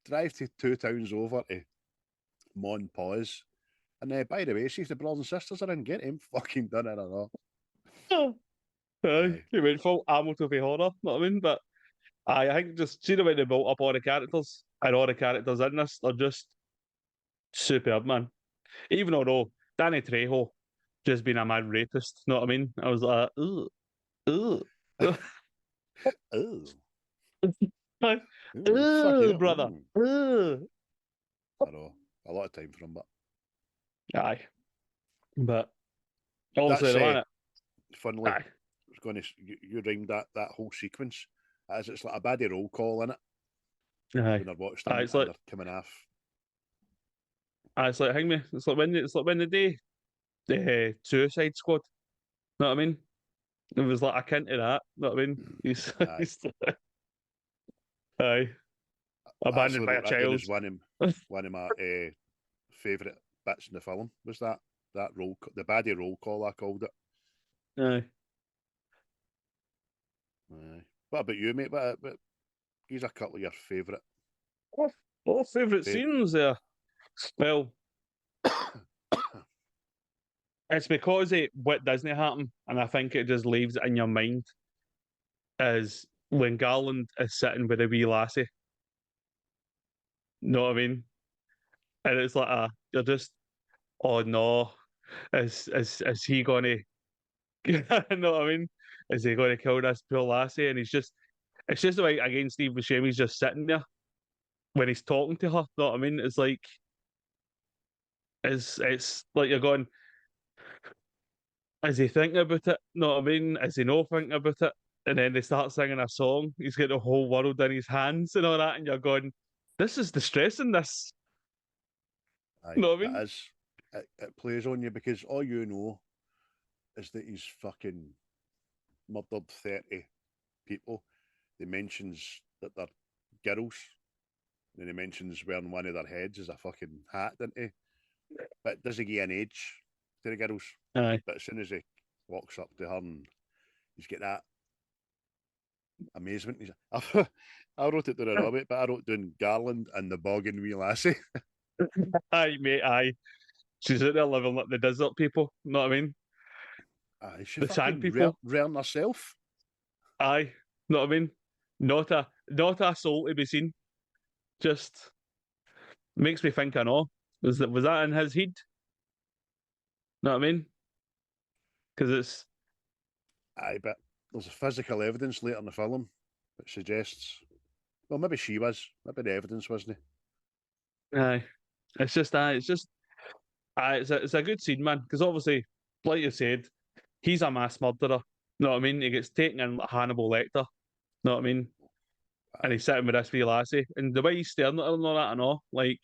drive to 2 towns over to Mon Pause. And by the way, see if the brothers and sisters are in, get him fucking done it or not. aye, he went full Hamilton for horror. Know what I mean? But I think just see the way they built up all the characters and all the characters in this, they're just superb, man. Even although Danny Trejo just being a mad rapist, know what I mean? I was like, ooh, ooh, Oh, fuck ooh, yeah. brother, ooh. I know. A lot of time for him, but Aye, but obviously that's the man, funnily. aye, I was going to you rhymed that whole sequence as it's like a baddie roll call in it aye, when they're watching them it's and like, they're coming off. it's like hang me, it's like when the day the Suicide Squad, know what I mean? It was like akin to that, know what I mean? Aye. He's aye, I abandoned actually by a wrote that down child. as one of my favourite bits in the film was that roll, the baddie roll call I called it. Aye. Aye. What about you, mate? But he's a couple of your favourite What favourite Dave. scenes there? Well, it's because what doesn't happen, and I think it just leaves it in your mind, is when Garland is sitting with a wee lassie. Know what I mean? And it's like you're just, oh no, is he gonna you know what I mean? Is he gonna kill this poor lassie? And it's just like again Steve Buscemi's just sitting there when he's talking to her, know what I mean? It's like it's like you're going, is he thinking about it? Know what I mean? Is he not thinking about it? And then they start singing a song. He's got the whole world in his hands and all that, and you're going, this is distressing. This, you Aye, know what I it mean? is. It plays on you because all you know is that he's fucking murdered 30 people. He mentions that they're girls. Then he mentions wearing one of their heads as a fucking hat, doesn't he? But it doesn't give an age to the girls. Aye. But as soon as he walks up to her and he's got that amazement, I wrote it down a little bit, but I wrote down Garland and the boggin wee lassie. Aye, mate, aye. She's out there living like the desert people, know what I mean? She The sand fucking people. rearing herself. Aye, know what I mean? Not a soul to be seen. Just makes me think I know. Was that in his head? Know what I mean? Because it's Aye, but there's physical evidence later in the film that suggests, well, maybe she was, maybe the evidence wasn't. aye. It's a good scene, man. Because obviously, like you said, he's a mass murderer. Know what I mean? He gets taken in like Hannibal Lecter. Know what I mean? And Aye, he's sitting with this wee lassie, and the way he's staring at her and all that and all, like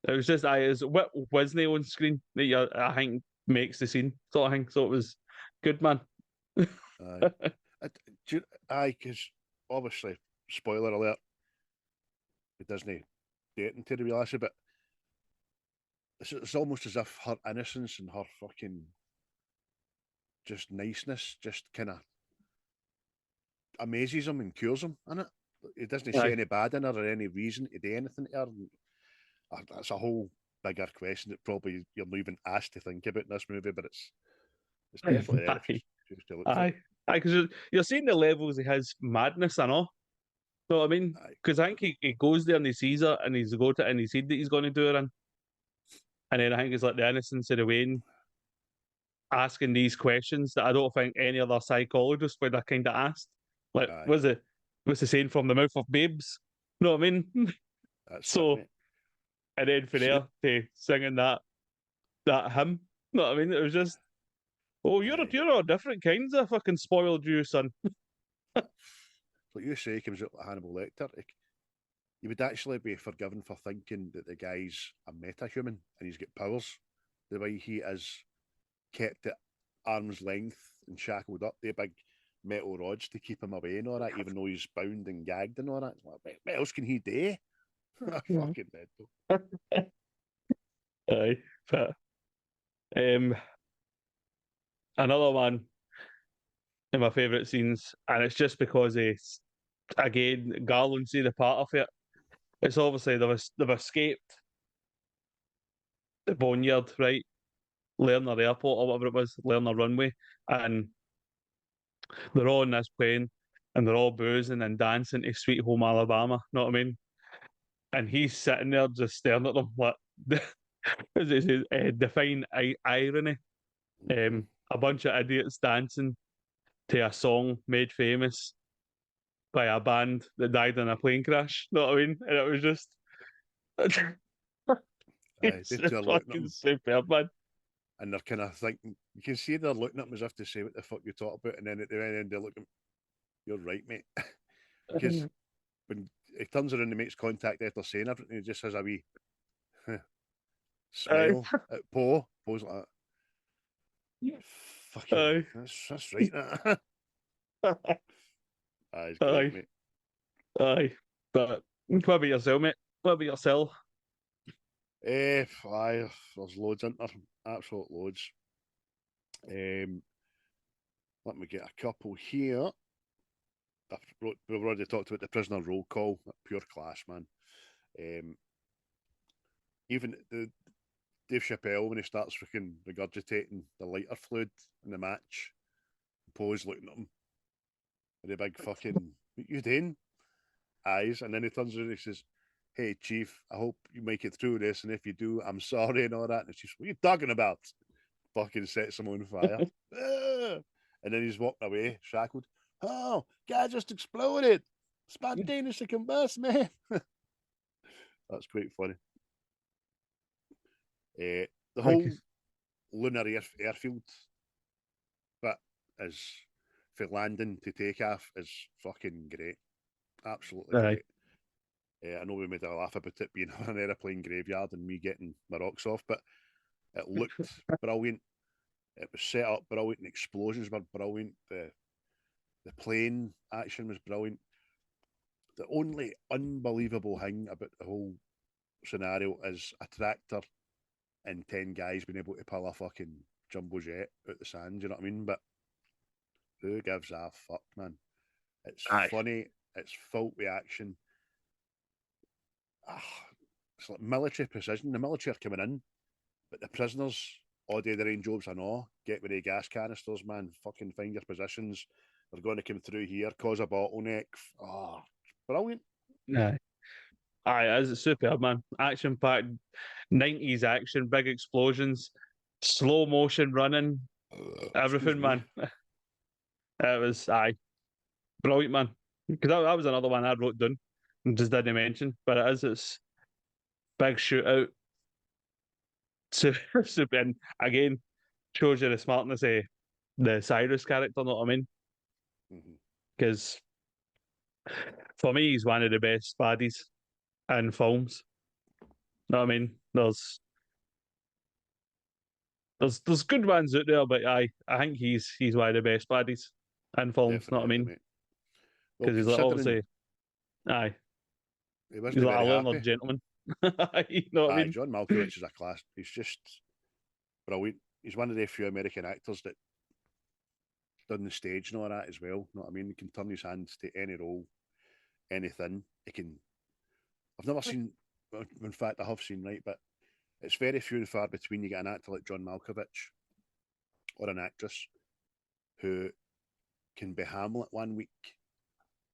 it was just is what wasn't on screen that I think makes the scene sort of thing. So it was good, man. aye. Aye, because obviously, spoiler alert, it doesn't date into the reality, but it's almost as if her innocence and her fucking just niceness just kind of amazes him and cures him, innit? He doesn't see Aye. any bad in her or any reason to do anything to her. That's a whole bigger question that probably you're not even asked to think about in this movie, but it's definitely there if you Aye. choose to look for it. Aye. Aye, because you're seeing the levels of his madness and all. Know what I mean? Aye, Because I think he goes there and he sees her and he's got it and he said that he's going to do her in. And then I think it's like the innocence of the Wayne asking these questions that I don't think any other psychologist would have kind of asked. Like, aye, what's the saying from the mouth of babes? You know what I mean? that's it, So, mate. and then for See, there to singing that hymn, you know what I mean? It was just, oh, aye. you're all different kinds of fucking spoiled you, son. Like you say, he comes out like Hannibal Lecter. You would actually be forgiven for thinking that the guy's a metahuman and he's got powers. The way he is kept at arm's length and shackled up, the big metal rods to keep him away and all that, even though he's bound and gagged and all that. Like, what else can he do? Fucking mental. Aye, but another one of my favourite scenes, and it's just because again, Garland see the part of it. It's obviously they've escaped the boneyard, right? Lerner Airport or whatever it was, Lerner Runway, and they're all in this plane and they're all boozing and dancing to Sweet Home Alabama. Know what I mean? And he's sitting there just staring at them like, define irony. Mm-hmm. A bunch of idiots dancing to a song made famous by a band that died in a plane crash. Know what I mean? And it was just, it's They're looking at fucking him superb, man. and they're kind of thinking, you can see they're looking at him as if to say, what the fuck you talk about? And then at the end, they're looking, you're right, mate. Because when he turns around and makes contact after saying everything, he just has a wee Aye, smile at Poe. Poe's like that. Fucking, aye, that's right. That. He's great, aye, mate. aye. But what about yourself, mate? What about yourself? There's loads in there, absolute loads. Let me get a couple here. we've already talked about the prisoner roll call. Pure class, man. Even the Dave Chappelle, when he starts freaking regurgitating the lighter fluid in the match, Poe's looking at him with the big fucking, what you doing? Eyes. And then he turns around and he says, "Hey, Chief, I hope you make it through this. And if you do, I'm sorry," and all that. And it's just, "What are you talking about?" Fucking sets him on fire. And then he's walking away, shackled. "Oh, guy just exploded. Spontaneous combust, man." That's quite funny. The whole lunar airfield bit is for landing to take off is fucking great. Absolutely great. I know we made a laugh about it being an aeroplane graveyard and me getting my rocks off, but it looked brilliant. It was set up brilliant. The explosions were brilliant. The plane action was brilliant. The only unbelievable thing about the whole scenario is a tractor and 10 guys being able to pull a fucking jumbo jet out the sand, you know what I mean? But who gives a fuck, man? It's funny, it's filled with action. It's like military precision. The military are coming in, but the prisoners all day the range jobs and all, get with the gas canisters, man. Fucking find your positions. They're going to come through here, cause a bottleneck. Oh, brilliant. Aye, it's superb, man. Action packed, 90s action, big explosions, slow motion running, everything, man. It was brilliant, man. Because that was another one I wrote down and just didn't mention, but it's big shootout. Super, and again, shows you the smartness of the Cyrus character, know what I mean? Because for me, he's one of the best baddies in films. Know what I mean? There's good ones out there, but I think he's one of the best baddies in films. Know what I mean? Because he's like, obviously, he wasn't he's like a very learned happy. Gentleman. You know what I mean? John Malcovich is a class. He's just brilliant. He's one of the few American actors that done the stage and all that as well. You know what I mean? He can turn his hands to any role, anything. He can. I've never seen. In fact, I have seen, right, but it's very few and far between you get an actor like John Malkovich or an actress who can be Hamlet one week,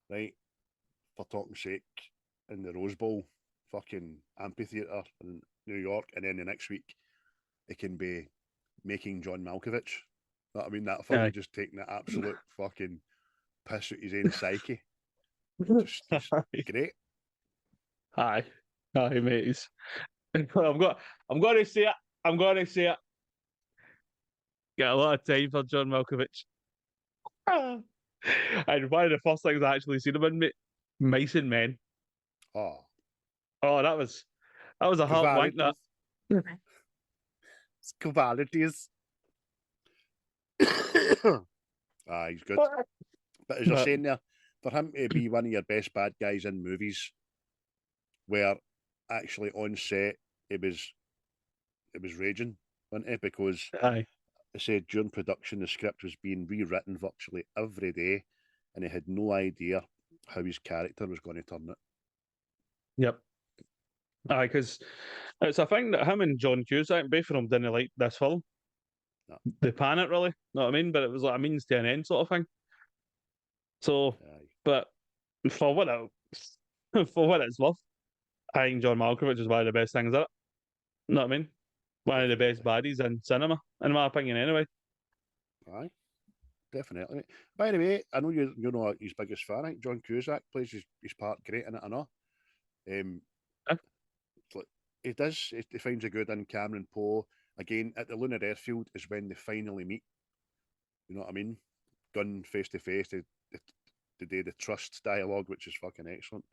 right, for talk's sake, in the Rose Bowl fucking amphitheatre in New York, and then the next week it can be making John Malkovich. You know what I mean? That fucking just taking the absolute fucking piss out his own psyche. Just he's great. Aye, mate. I'm going to say it. I'm going to say it. Get a lot of time for John Malkovich. And one of the first things I actually seen him in, mate, Mice and Men. Oh, that was a hard wank. That Cavalities. He's good. But as you're saying there, for him to be one of your best bad guys in movies, where actually on set it was raging, wasn't it? Because I said during production the script was being rewritten virtually every day, and he had no idea how his character was going to turn it. Yep. Because it's a thing that him and John Cusack, both of them didn't like this film. No. They pan it, really. Know what I mean? But it was like a means to an end sort of thing. So, but for what it's worth, I think John Malkovich is one of the best things at it. Know what I mean? One of the best baddies in cinema, in my opinion, anyway. Aye, definitely. By the way, I know you're not his biggest fan. I think John Cusack plays his part great in it. I know. He does. He finds a good in Cameron Poe. Again, at the Lunar Airfield is when they finally meet. You know what I mean? Gun face to face. They do the trust dialogue, which is fucking excellent.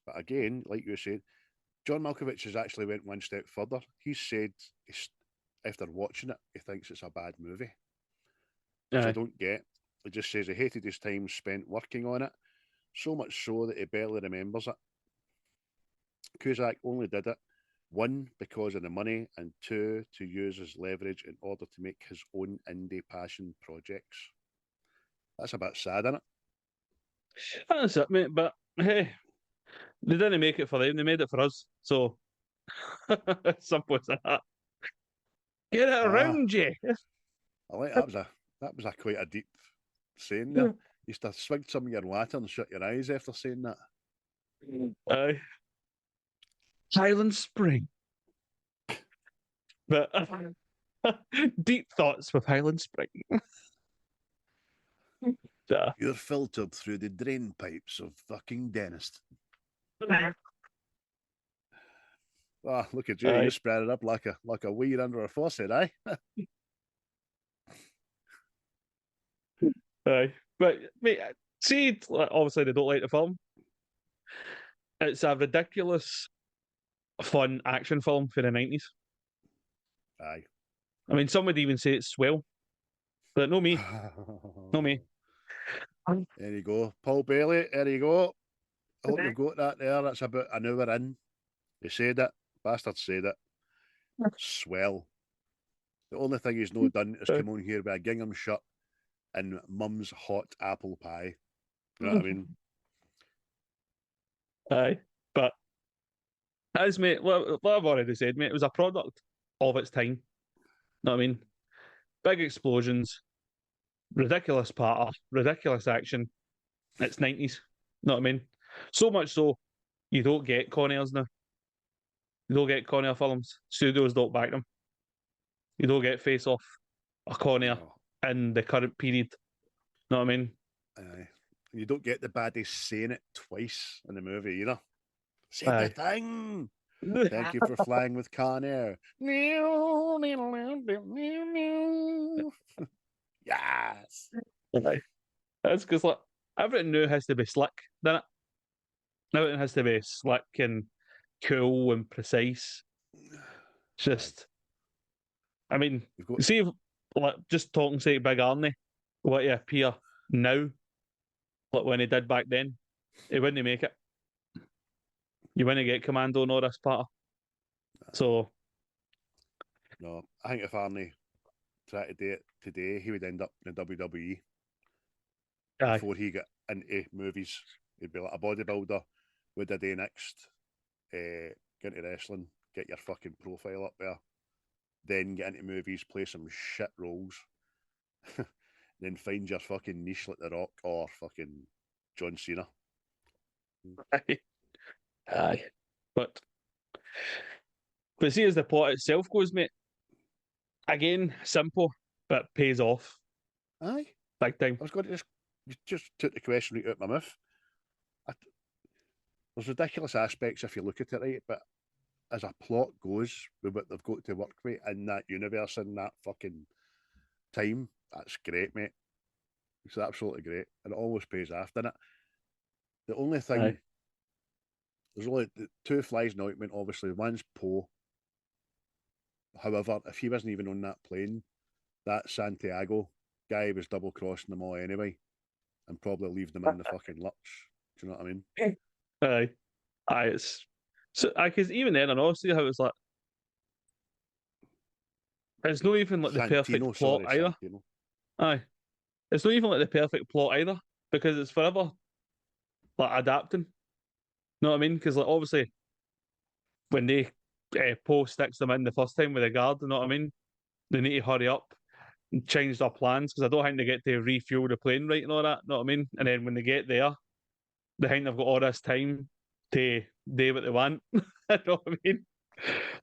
But again, like you said, John Malkovich has actually went one step further. He said after watching it, he thinks it's a bad movie, which I don't get. He just says he hated his time spent working on it, so much so that he barely remembers it. Cusack only did it, one, because of the money, and two, to use as leverage in order to make his own indie passion projects. That's a bit sad, isn't it? That's it, mate. But hey, they didn't make it for them; they made it for us. So simple as that. Get it Ah, around you. I like that was a quite a deep saying there. Used to swing some of your water and shut your eyes after saying that. Aye. Highland Spring. But deep thoughts with Highland Spring. Yeah. You're filtered through the drain pipes of fucking dentist. Ah, look at you. Aye. You spread it up like a weed under a faucet, eh? Aye. But mate, see, obviously they don't like the film. It's a ridiculous, fun action film for the 90s. Aye. I mean, some would even say it's swell, but no me. No me. There you go. Paul Bailey, there you go. I hope you've got that there. That's about an hour in. You said it. Bastard said it. Swell. The only thing he's no done is come on here with a gingham shirt and mum's hot apple pie. You know what I mean? Aye. But as mate, what I've already said, mate, it was a product of its time. Know what I mean? Big explosions, ridiculous patter, ridiculous action. It's 90s. Know what I mean? So much so, you don't get Con Airs now. You don't get Con Air films. Studios don't back them. You don't get Face Off or Con Air No. in the current period. Know what I mean? Aye. You don't get the baddie saying it twice in the movie either. Say the Aye. thing. Thank you for flying with Con Air. Yes. Aye. That's because like everything new has to be slick, doesn't it? Everything has to be slick and cool and precise. It's just, I mean, You've got see, if, like just talking say Big Arnie, what he appear now, like when he did back then, he wouldn't make it. You wouldn't get Commando nor this part. So, no. I think if Arnie tried to do it today, he would end up in the WWE aye, before he got into movies. He'd be like a bodybuilder. What did he next? Get into wrestling, get your fucking profile up there, then get into movies, play some shit roles, then find your fucking niche like The Rock or fucking John Cena. aye, aye. But see, as the plot itself goes, mate, again, simple, but pays off Aye, big time. I was going to you just took the question right out of my mouth. There's ridiculous aspects if you look at it right, but as a plot goes, with what they've got to work with in that universe, in that fucking time, that's great, mate. It's absolutely great, and it always pays off, doesn't it? The only thing, Aye. there's only the two flies in the ointment, obviously. One's Poe. However, if he wasn't even on that plane, that Santiago guy was double crossing them all anyway, and probably leave them in the fucking lurch. Do you know what I mean? Aye, aye. It's so because even then, I know see how it's like. It's not even like the Santino, perfect plot sorry, either. Santino. Aye, it's not even like the perfect plot either because it's forever like adapting. Know what I mean? Because like obviously when they Poe sticks them in the first time with the guard, you know what I mean? They need to hurry up and change their plans because I don't think they get to refuel the plane right and all that. Know what I mean? And then when they get there, they think they've got all this time to do what they want. You know what I mean?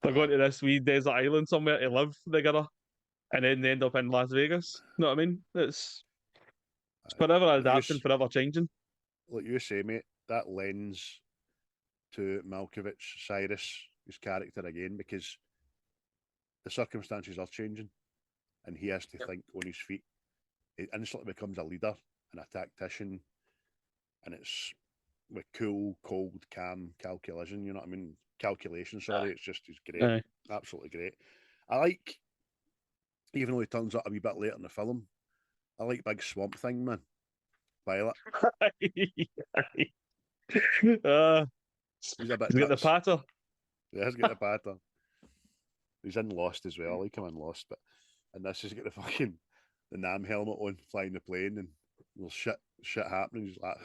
They're going to this wee desert island somewhere to live together, and then they end up in Las Vegas. You know what I mean? It's forever Like you, adapting, forever changing. like you say, mate, that lends to Malcovich, Cyrus, his character again, because the circumstances are changing and he has to think on his feet. He instantly becomes a leader and a tactician, and it's with cool, cold, calm calculation. You know what I mean? Calculation, sorry. It's great. Aye. Absolutely great. I like, even though he turns up a wee bit later in the film, I like Big Swamp Thing, man. Pilot. He's a bit He's got the nuts. patter. Yeah, he's got the patter. He's in Lost as well. I like him in Lost, but and this has got the fucking the Nam helmet on, flying the plane, and there's shit happening. He's like,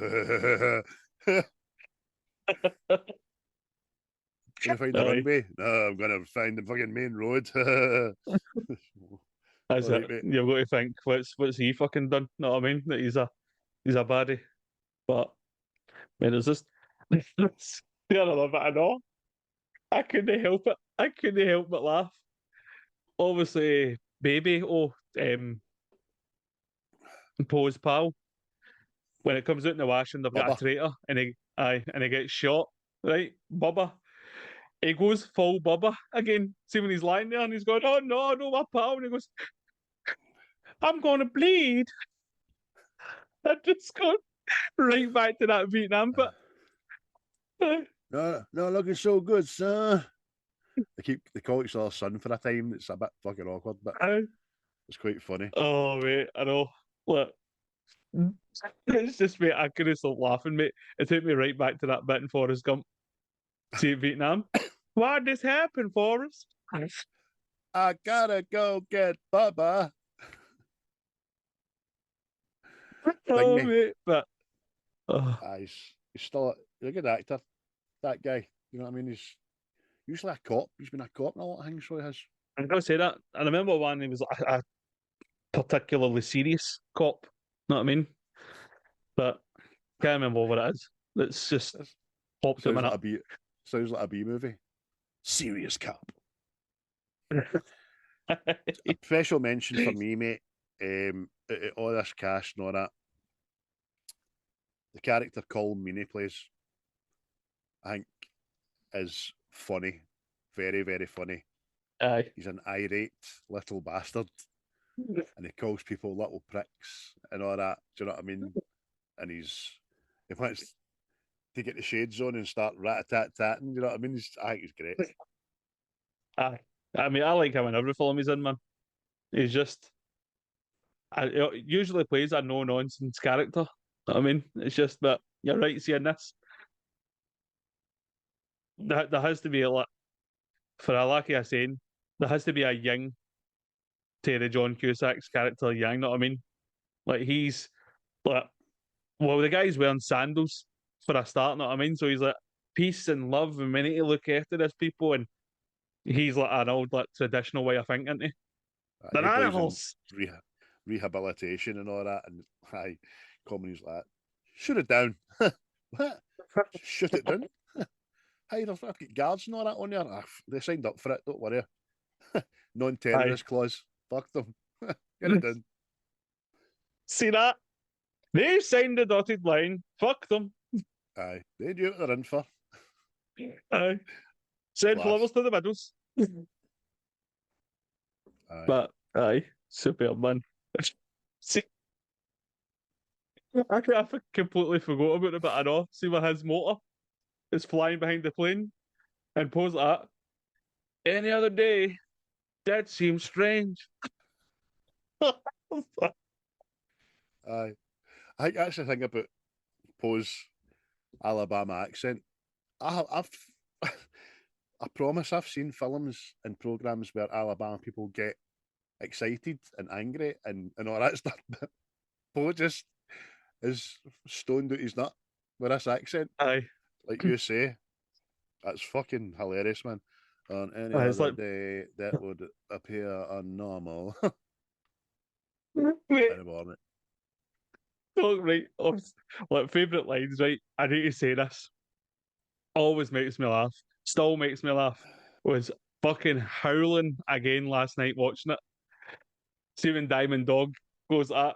gonna find a Aye. runway? No, I'm gonna find the fucking main road. That's All right, it. mate. You've got to think, what's he fucking done? Know what I mean? That he's a baddie. But man, it's just the other bit I know. I couldn't help it. I couldn't help but laugh. Obviously, baby, Poe's pal. When it comes out in the wash and they've got a Bubba. traitor and he gets shot, right? Bubba. He goes full Bubba again. See when he's lying there and he's going, "Oh no, my pal," and he goes, "I'm gonna bleed." I just go right back to that Vietnam bit. No, looking so good, son. They call each other son for a time. It's a bit fucking awkward, but it's quite funny. Oh mate, I know. Look, it's just mate, I couldn't stop laughing, mate. It took me right back to that bit in Forrest Gump. See Vietnam. Why'd this happen, Forrest? I gotta go get Bubba. Oh me. mate, but He's still a good actor. That guy, you know what I mean? He's usually a cop. He's been a cop in a lot of things, so he has. I'm gonna say that. I remember one he was a particularly serious cop. Know what I mean? But can't remember what it is. It's just popped in my nut. Sounds like a B movie. Serious cop. A special mention for me, mate. All this cast and all that. The character Colm Meany plays, I think, is funny. Very, very funny. Aye. He's an irate little bastard. And he calls people little pricks and all that. Do you know what I mean? And he wants to get the shades on and start rat-a-tat-tatting. You know what I mean? I think he's great. Aye. I mean, I like him in every film he's in, man. He's just, he usually plays a no-nonsense character. Know what I mean? It's just, but you're right seeing this. There has to be for a lack of a saying, there has to be a yin to the John Cusack's character, Yang. Know what I mean? Like he's like, well, the guy's wearing sandals for a start. Know what I mean? So he's like peace and love, and we need to look after this people, and he's like an old like traditional way of thinking. Isn't he? They're He believes in animals. rehabilitation and all that. And Comedy's like, shoot it down. What? Shoot it down? Hey, I've got guards and all that on there. They signed up for it. Don't worry. Non-terrorist clause. Fuck them. Get it done. See that? They signed the dotted line. Fuck them. Aye, they knew what they're in for. Aye. Send flowers to the meadows. Aye. But aye, superb man. See, I completely forgot about it, but I know. See where his motor is flying behind the plane and pose that. Any other day, that seems strange. Aye. I actually think about Poe's Alabama accent. I've I promise I've seen films and programs where Alabama people get excited and angry and all that stuff. But Poe just is stoned out his nut with this accent. Aye. Like you say. That's fucking hilarious, man. On any It's other like, day, that would appear unnormal. mate, Anymore, mate. oh, right. Like, favourite lines, right? I need to say this. Always makes me laugh. Still makes me laugh. Was fucking howling again last night watching it. See when Diamond Dog goes at,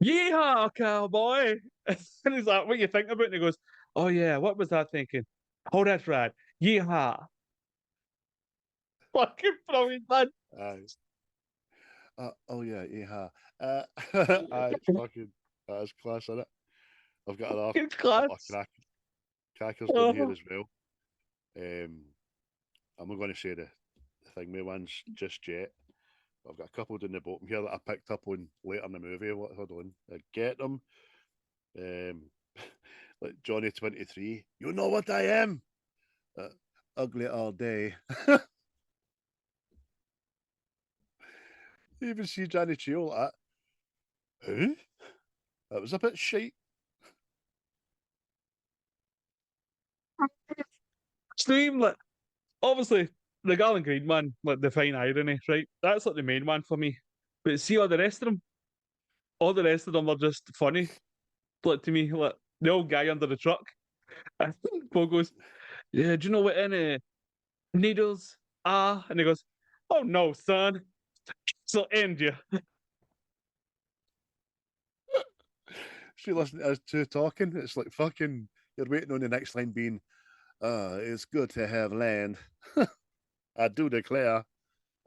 yeehaw, cowboy. And he's like, what you think about it? And he goes, oh yeah, what was I thinking? Oh, that's right. Yeehaw. Fucking brilliant, man. Oh yeah, yeah. It's fucking that's class, isn't it? I've got another Fucking couple of class. crackers down here as well. I'm not going to say the thing my one's just yet. I've got a couple down the bottom here that I picked up on later in the movie. Hold on, I get them. Like Johnny 23. You know what I am? Ugly all day. You even see Johnny Chio like that. Who? It was a bit shite. Stream, like, obviously, the Garland Green one, like, the fine irony, right? That's like the main one for me. But see all the rest of them? All the rest of them are just funny. Like, to me, like, the old guy under the truck. Paul goes, yeah, do you know what any needles are? And he goes, oh no, son. So end you. She listened to us two talking. It's like fucking. You're waiting on the next line being, it's good to have land. I do declare,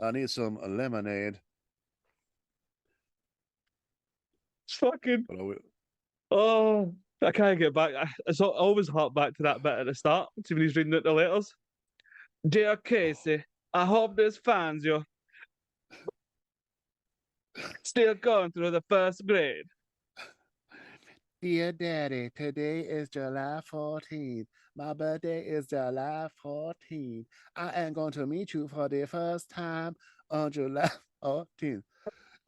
I need some lemonade. It's fucking, But I went, oh, I can't get back. I always hark back to that bit at the start, to when he's reading out the letters. Dear Casey, I hope this finds you. Still going through the first grade. Dear Daddy, today is July 14th. My birthday is July 14th. I am going to meet you for the first time on July 14th.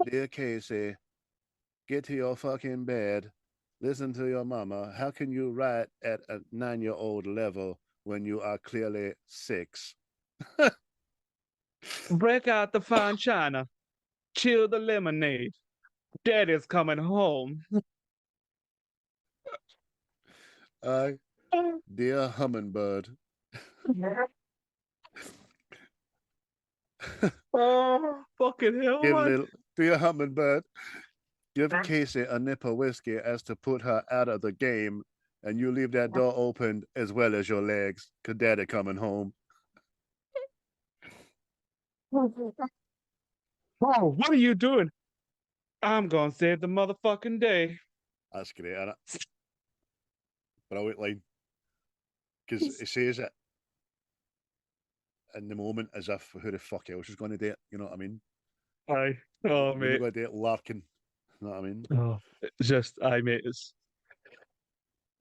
Dear Casey, get to your fucking bed. Listen to your mama. How can you write at a 9-year-old level when you are clearly 6? Break out the fine china. Chill the lemonade. Daddy's coming home. Dear Hummingbird. Oh, fucking hell, Give man. dear Hummingbird. Give Casey a nip of whiskey as to put her out of the game, and you leave that door open as well as your legs, because Daddy coming home. Oh, what are you doing? I'm gonna save the motherfucking day. That's great, isn't it? Brilliant line. Because he says it in the moment as if who the fuck else is going to do it, you know what I mean? Aye. Oh, You're not mate. going to do it Larkin, you know what I mean? Oh, it's just, aye, mate.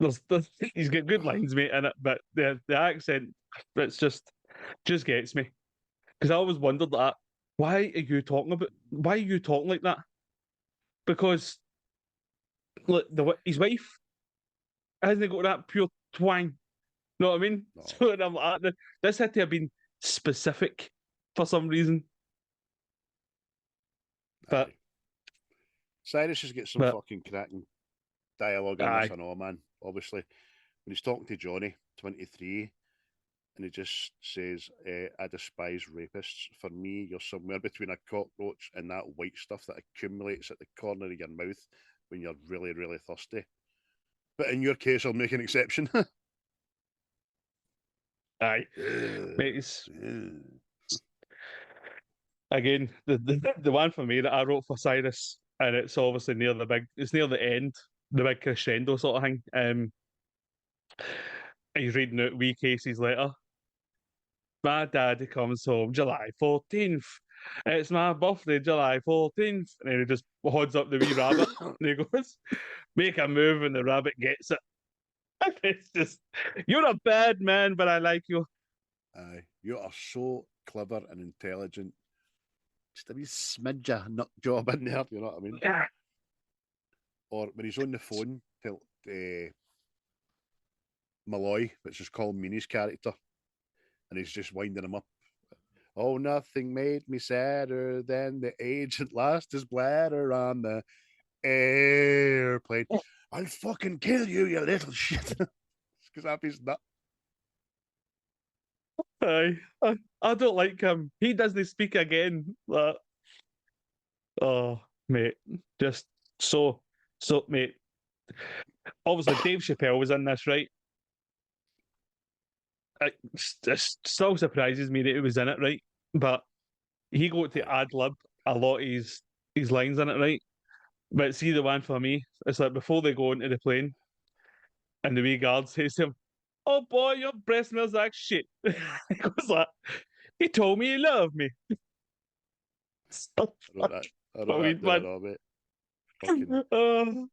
There's, he's got good lines, mate, in it, but the accent, it's just gets me. Because I always wondered that. Why are you talking about? Why are you talking like that? Because look, his wife hasn't got that pure twang. Know what I mean? No. So I'm like, this had to have been specific for some reason. But Aye. Cyrus has got some but fucking cracking dialogue in this, aye, I know, man. Obviously, when he's talking to Johnny, 23, and he just says, I despise rapists. For me, you're somewhere between a cockroach and that white stuff that accumulates at the corner of your mouth when you're really, really thirsty. But in your case, I'll make an exception. aye, mate. Again, the one for me that I wrote for Cyrus, and it's obviously it's near the end, the big crescendo sort of thing. He's reading out wee Casey's letter. My daddy comes home July 14th. It's my birthday, July 14th. And then he just holds up the wee rabbit and he goes, make a move, and the rabbit gets it. It's just, you're a bad man, but I like you. Aye, you are so clever and intelligent. Just a wee smidge of nut job in there, you know what I mean? Yeah. Or when he's on the phone to Malloy, which is called Meany's character, and he's just winding him up. Oh, nothing made me sadder than the age at last is bladder on the airplane. I'll fucking kill you, you little shit. Because I'm his nut. I don't like him. He doesn't speak again. Oh, mate. Just mate. Obviously, Dave Chappelle was in this, right? It still surprises me that he was in it, right? But he got to ad lib a lot of his lines in it, right? But see the one for me, it's like before they go into the plane, and the wee guard says to him, "Oh boy, your breath smells like shit." He goes like, "He told me he loved me." So I wrote that. I wrote funny, that down, man. all mate. Fucking Oh,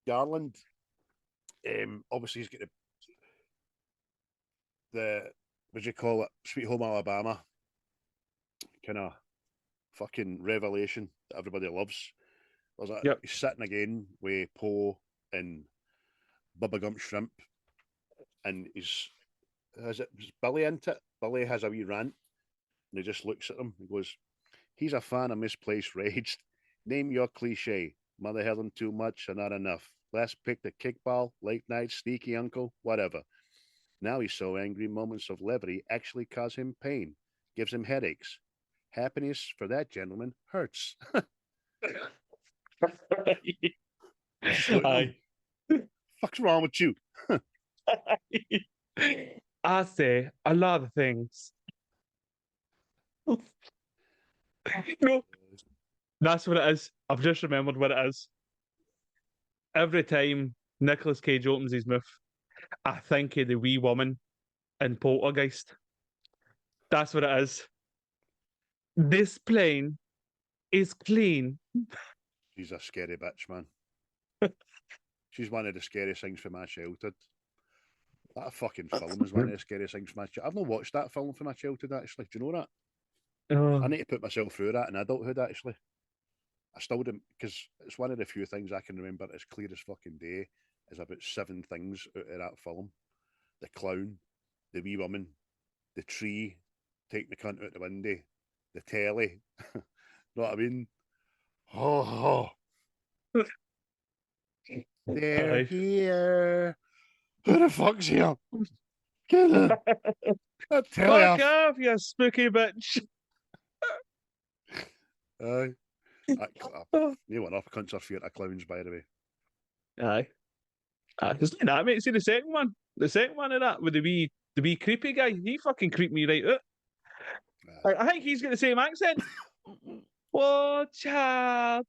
Garland. Obviously, he's got the what do you call it? Sweet Home Alabama. Kind of fucking revelation that everybody loves. Yep. He's sitting again with Poe and Bubba Gump Shrimp, and is Billy into it? Billy has a wee rant, and he just looks at him and goes, "He's a fan of misplaced rage. Name your cliche. Mother Helen too much or not enough. Let's pick the kickball, late night, sneaky uncle, whatever. Now he's so angry, moments of levity actually cause him pain, gives him headaches. Happiness for that gentleman hurts." Just look at him. Aye. Fuck's wrong with you? I say a lot of things. No, that's what it is. I've just remembered what it is. Every time Nicolas Cage opens his mouth, I think of the wee woman in Poltergeist. That's what it is. This plane is clean. She's a scary bitch, man. She's one of the scariest things from my childhood. That fucking film is one of the scariest things from my childhood. I've not watched that film from my childhood, actually. Do you know that? I need to put myself through that in adulthood, actually. I still didn't, because it's one of the few things I can remember as clear as fucking day is about 7 things out of that film. The clown, the wee woman, the tree, taking the cunt out the window, the telly. Know what I mean? Oh, they're Aye. here. Who the fuck's here? Get in. I tell Fuck you. off, you spooky bitch. Aye. You want up cunts are fear of clowns, by the way. Aye. It's like that, mate. See the second one? The second one of that with the wee creepy guy, he fucking creeped me right out. I think he's got the same accent. Watch out.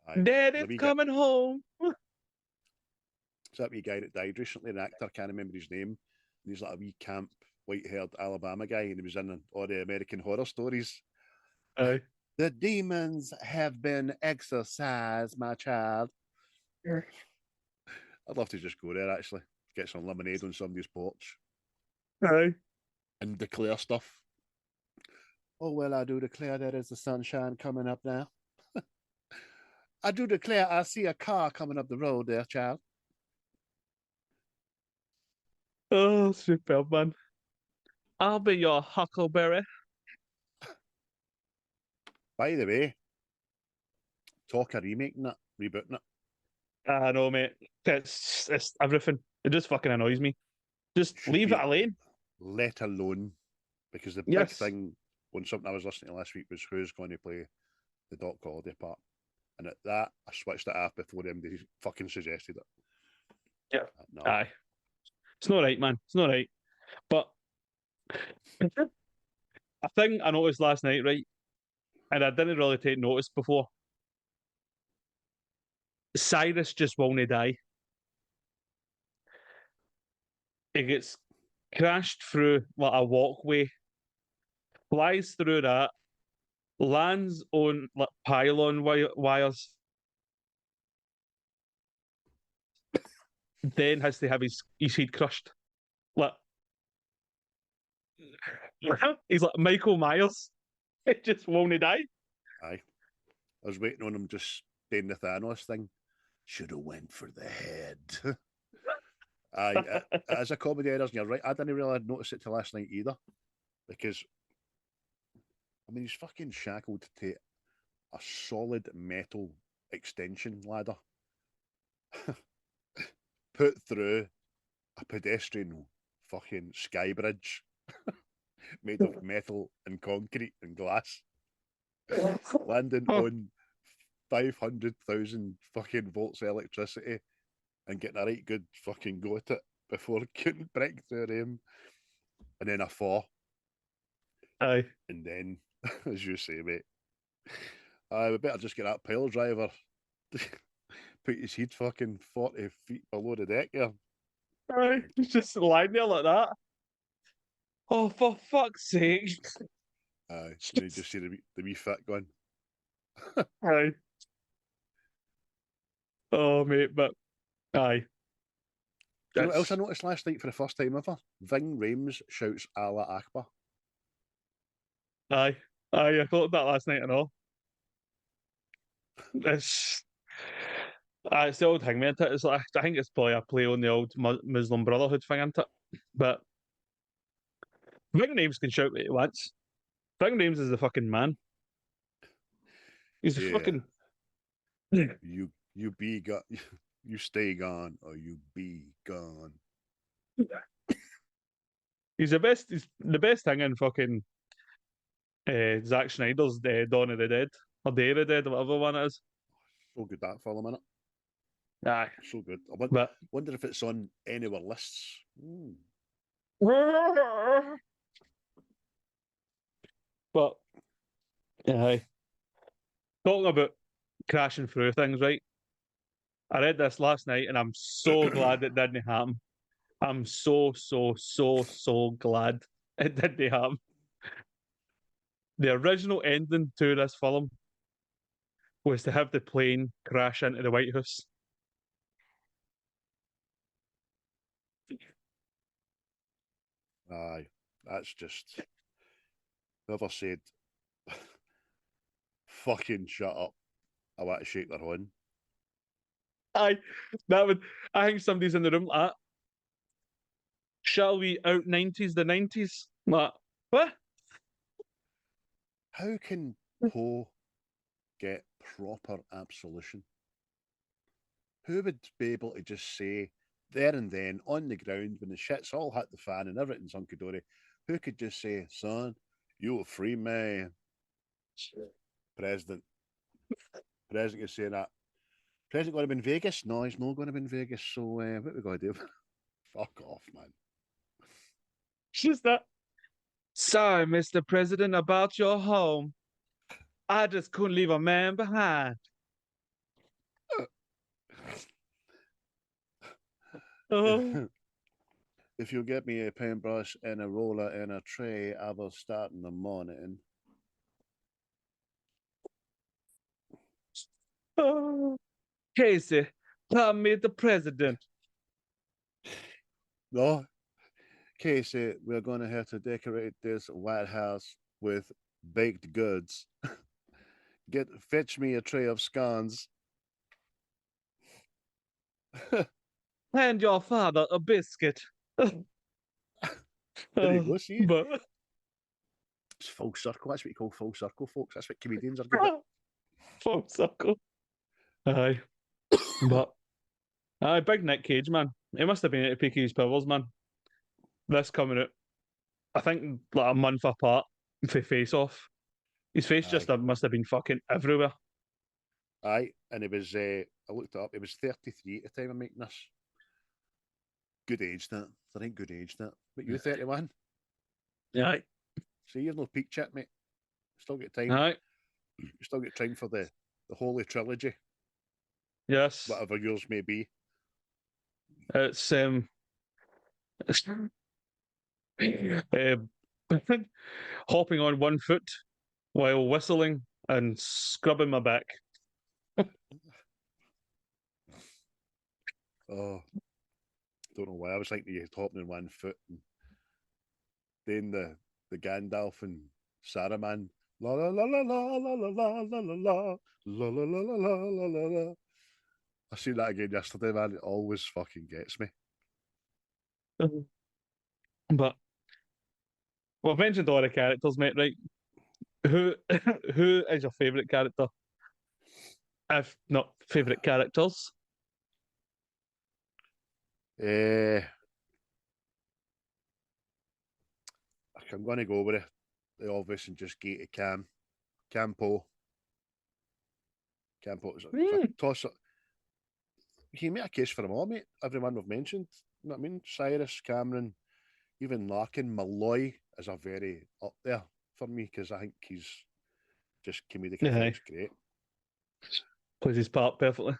Aye. Daddy's coming home. It's that wee guy that died recently, an actor, I can't remember his name. And he's like a wee camp, white-haired Alabama guy, and he was in all the American Horror Stories. Aye. The demons have been exorcised, my child. I'd love to just go there, actually. Get some lemonade on somebody's porch. Aye. And declare stuff. Oh, well, I do declare there is the sunshine coming up now. I do declare I see a car coming up the road there, child. Oh, superb, man. I'll be your huckleberry. By the way, talk of remaking it, rebooting it. I know, mate. It's everything. It just fucking annoys me. Just Should leave be it alone. let alone, because the big Yes. thing on something I was listening to last week was who's going to play the Doc Holliday part. And at that, I switched it off before MD fucking suggested it. Yeah. No. Aye. It's not right, man. It's not right. But a thing I noticed last night, right? And I didn't really take notice before. Cyrus just won't die. He gets crashed through like a walkway, flies through that, lands on like pylon wires, then has to have his head crushed. Like he's like Michael Myers. He just won't die. Aye. I was waiting on him just doing the Thanos thing. Should have went for the head. Aye, as a comedy editor, and you're right, I didn't really notice it till last night either. Because, I mean, he's fucking shackled to a solid metal extension ladder. Put through a pedestrian fucking sky bridge made of metal and concrete and glass. Landing on 500,000 fucking volts of electricity and getting a right good fucking go at it before it couldn't break through him. And then a fall. Aye. And then, as you say, mate, we better just get that pile driver. Put his head fucking 40 feet below the deck here. Aye. He's just lying there like that. Oh, for fuck's sake. And you just see the wee fit going. Aye. Oh, mate, but aye. Do you know what else I noticed last night for the first time ever? Ving Rhamez shouts Allah Akbar. Aye. I thought that last night and all. It's, it's the old thing, man. It's like, I think it's probably a play on the old Muslim Brotherhood thing, isn't it? But Ving Rhamez can shout what he wants. Ving Rhamez is the fucking man. He's a Yeah. fucking. You be gone. You stay gone, or you be gone. He's the best. He's the best thing in fucking Zack Snyder's Dawn of the Dead or Day of the Dead, or whatever one it is. So good that film, innit? Aye, So good. but Wonder if it's on any of our lists. but aye, talking about crashing through things, right? I read this last night, and I'm so glad it didn't happen. I'm so glad it didn't happen. The original ending to this film was to have the plane crash into the White House. Aye, that's just whoever said fucking shut up. I want to shake their hand. Aye, that would. I think somebody's in the room. Shall we out 90s the 90s? What? How can Poe get proper absolution? Who would be able to just say there and then on the ground when the shit's all hit the fan and everything's hunky dory? Who could just say, "Son, you a free man"? President could say that. President going to be in Vegas? No, he's not going to be in Vegas. So what we got to do? Fuck off, man. Just that. Sorry, Mr. President, about your home. I just couldn't leave a man behind. Oh. If you get me a paintbrush and a roller and a tray, I will start in the morning. Oh. Casey, tell me the president. No, Casey, we're going to have to decorate this White House with baked goods. Fetch me a tray of scones. Hand your father a biscuit. There you go, see? But... It's full circle. That's what you call full circle, folks. That's what comedians are good at. Full circle. Aye. But aye, big Nick Cage, man. He must have been at the peak of his powers, man. This coming out, I think, like a month apart for Face Off. His face just must have been fucking everywhere. Aye, and it was, I looked it up, it was 33 at the time of making this. Good age, that. I think good age, that. But you 31? Aye. See, you've no peak chat, mate. Still get time. Aye. You still get time for the Holy Trilogy. Yes. Whatever yours may be. It's hopping on one foot while whistling and scrubbing my back. Oh, don't know why. I was like you hopping on one foot and then the Gandalf and Saruman. La la la la la la la la la la la la la la la la la la. I seen that again yesterday, man. It always fucking gets me. But well, I've mentioned all the characters, mate, right? Who is your favourite character? If not favourite characters. I'm going to go with the obvious and just get it Campo. Campo is a toss up. You can make a case for them all, mate. Everyone we've mentioned. You know what I mean? Cyrus, Cameron, even Larkin, Malloy is a very up there for me because I think he's just comedic effects great. Plays his part perfectly.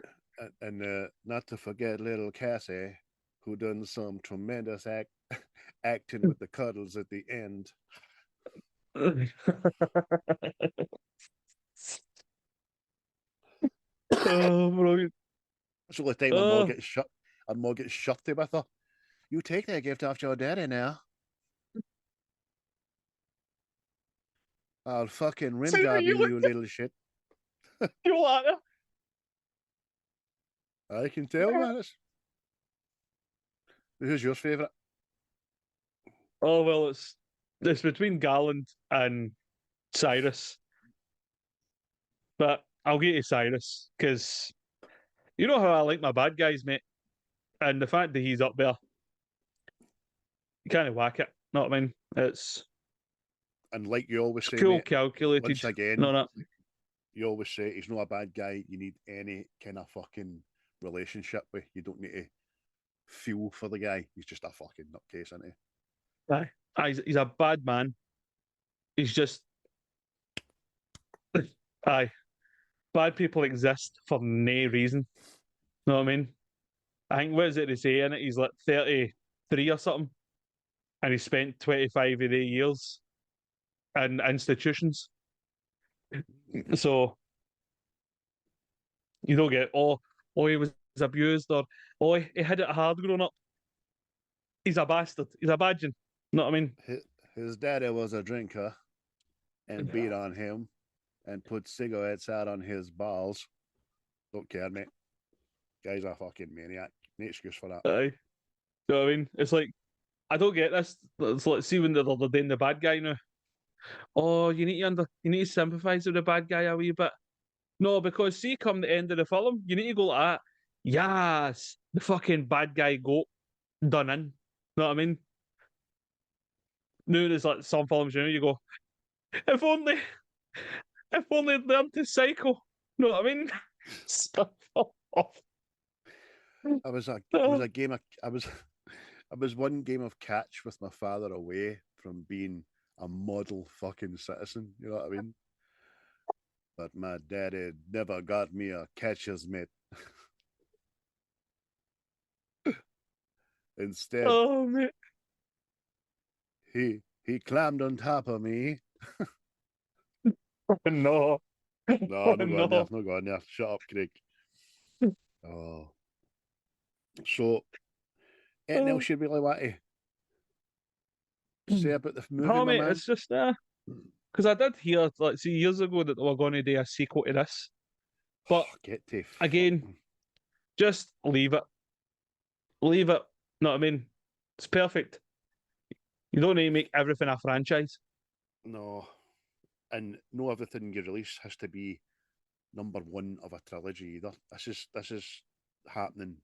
And not to forget little Cassie, who done some tremendous acting with the cuddles at the end. Oh, brilliant. That's the only time I'm more getting shirty with her. You take that gift off your daddy now. I'll fucking rim See what job you you, you looked little shit. you like I can tell, man. Who's your favourite? Oh well, it's between Garland and Cyrus, but I'll get to Cyrus because you know how I like my bad guys, mate, and the fact that he's up there, you can't whack it. Know what I mean? It's And like you always say, cool, mate, calculated. once again, No, no. you always say he's not a bad guy. You need any kind of fucking relationship with. You don't need to feel for the guy. He's just a fucking nutcase, isn't he? Aye. He's a bad man. He's just aye. Bad people exist for no reason. Know what I mean? I think what is it they say in it? He's like 33 or something. And he spent 25 of the years in institutions. So you don't get he was abused or he had it hard growing up. He's a bastard. He's a badgin. Know what I mean? His daddy was a drinker and beat on him and put cigarettes out on his balls. Don't care, mate. Guy's a fucking maniac. No excuse for that. Aye. You know what I mean? It's like I don't get this. It's like see when they're doing the bad guy now. Oh, you need to sympathise with the bad guy a wee bit. No, because see, come the end of the film, you need to go like that. Yes, the fucking bad guy goat done in. Know what I mean? No, there's like some films, you go, if only, if only they'd learned to cycle. Know what I mean? Stuff off. I was a game of I was one game of catch with my father away from being a model fucking citizen. You know what I mean? But my daddy never got me a catcher's mitt. Instead, Oh mate. he climbed on top of me. No. No, no going there, No. no going there. Shut up, Craig. Oh, so anything else you really want to say about the movie, Oh my mate, man? it's just because I did hear like see years ago that they were going to do a sequel to this. But Get to again, just leave it. Leave it. Know what I mean? It's perfect. You don't need to make everything a franchise. no, and no everything you release has to be number one of a trilogy either. This is happening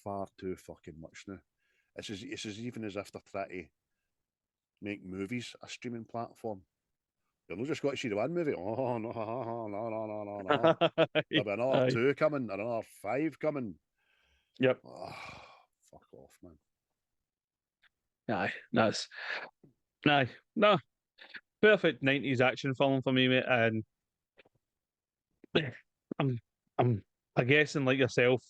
far too fucking much now. It's as even as if they're trying to make movies a streaming platform. You're not just got to see the one movie. Oh no, no, no, no, no, no. There'll be another Aye. two coming, another five coming. Yep. Oh, fuck off, man. Aye. That's aye. No. Perfect 90s action film for me, mate. And I'm I'm guessing like yourself,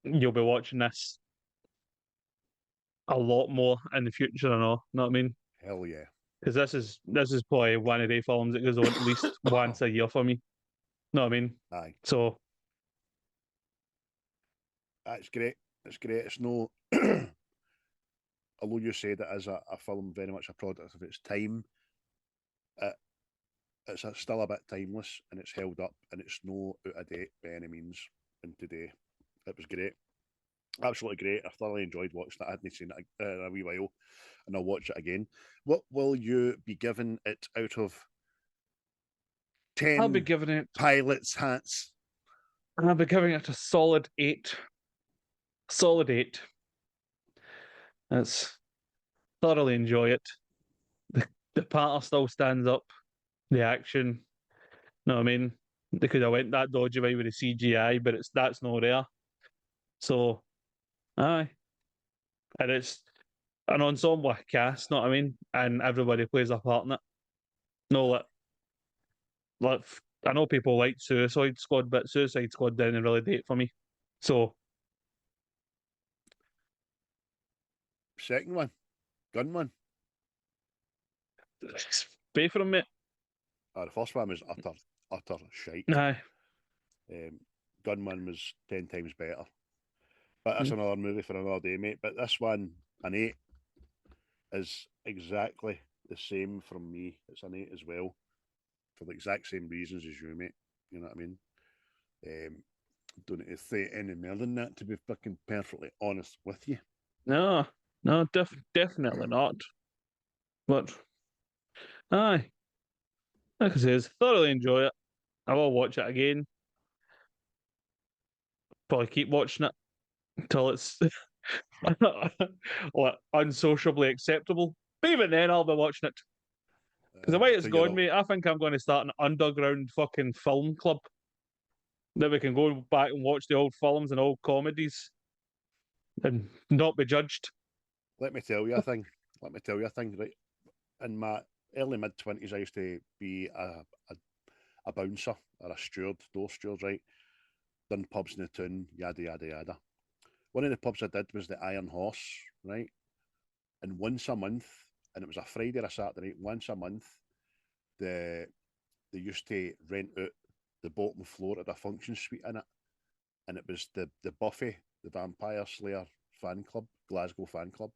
you'll be watching this a lot more in the future and all. Know what I mean? Hell yeah. Because this is probably one of the films that goes on at least once a year for me. Know what I mean? Aye. So That's great. It's great. It's no although you said it is a film very much a product of its time, it, it's still a bit timeless and it's held up and it's no out of date by any means. And today, it was great, absolutely great. I thoroughly enjoyed watching it. I hadn't seen it in a wee while, and I'll watch it again. What will you be giving it out of I'll be 10 giving it pilots' hats? I'll be giving it a solid 8. Solid 8. It's thoroughly enjoy it. The patter still stands up. The action. Know what I mean? They could have went that dodgy way with the CGI, but that's not there. So aye. And it's an ensemble cast, know what I mean? And everybody plays a part in it. No, like I know people like Suicide Squad, but Suicide Squad didn't really date for me. So Second one, Gunman. pay for them, mate. The first one was utter shite. Aye. Gunman was 10 times better. But that's another movie for another day, mate. But this one, an 8, is exactly the same from me. It's an 8 as well, for the exact same reasons as you, mate. You know what I mean? Don't need to say any more than that, to be fucking perfectly honest with you. No, definitely not. But aye, like I says, thoroughly enjoy it. I will watch it again. Probably keep watching it until it's unsociably acceptable. But even then, I'll be watching it. Because the way it's So gone, mate, I think I'm going to start an underground fucking film club. That we can go back and watch the old films and old comedies and not be judged. let me tell you a thing. Let me tell you a thing, right? In my early mid-20s, I used to be a bouncer or a steward, door steward, right? Done pubs in the town, yada, yada, yada. One of the pubs I did was the Iron Horse, right? And once a month, and it was a Friday or a Saturday night, once a month, they used to rent out the bottom floor at a function suite in it. And it was the Buffy, the Vampire Slayer fan club, Glasgow fan club.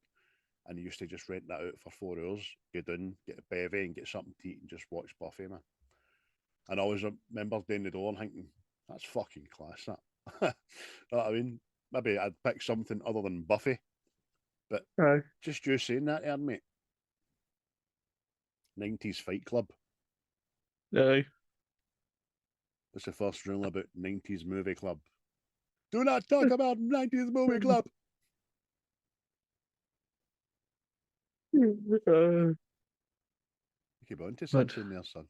And he used to just rent that out for 4 hours, get down, get a bevy and get something to eat and just watch Buffy, man. And I always remember down the door and thinking, that's fucking class, that. You know what I mean? Maybe I'd pick something other than Buffy. But just you saying that there, mate. 90s Fight Club. Aye. That's the first rule about 90s Movie Club. Do not talk about 90s Movie Club. You keep on to something there, son.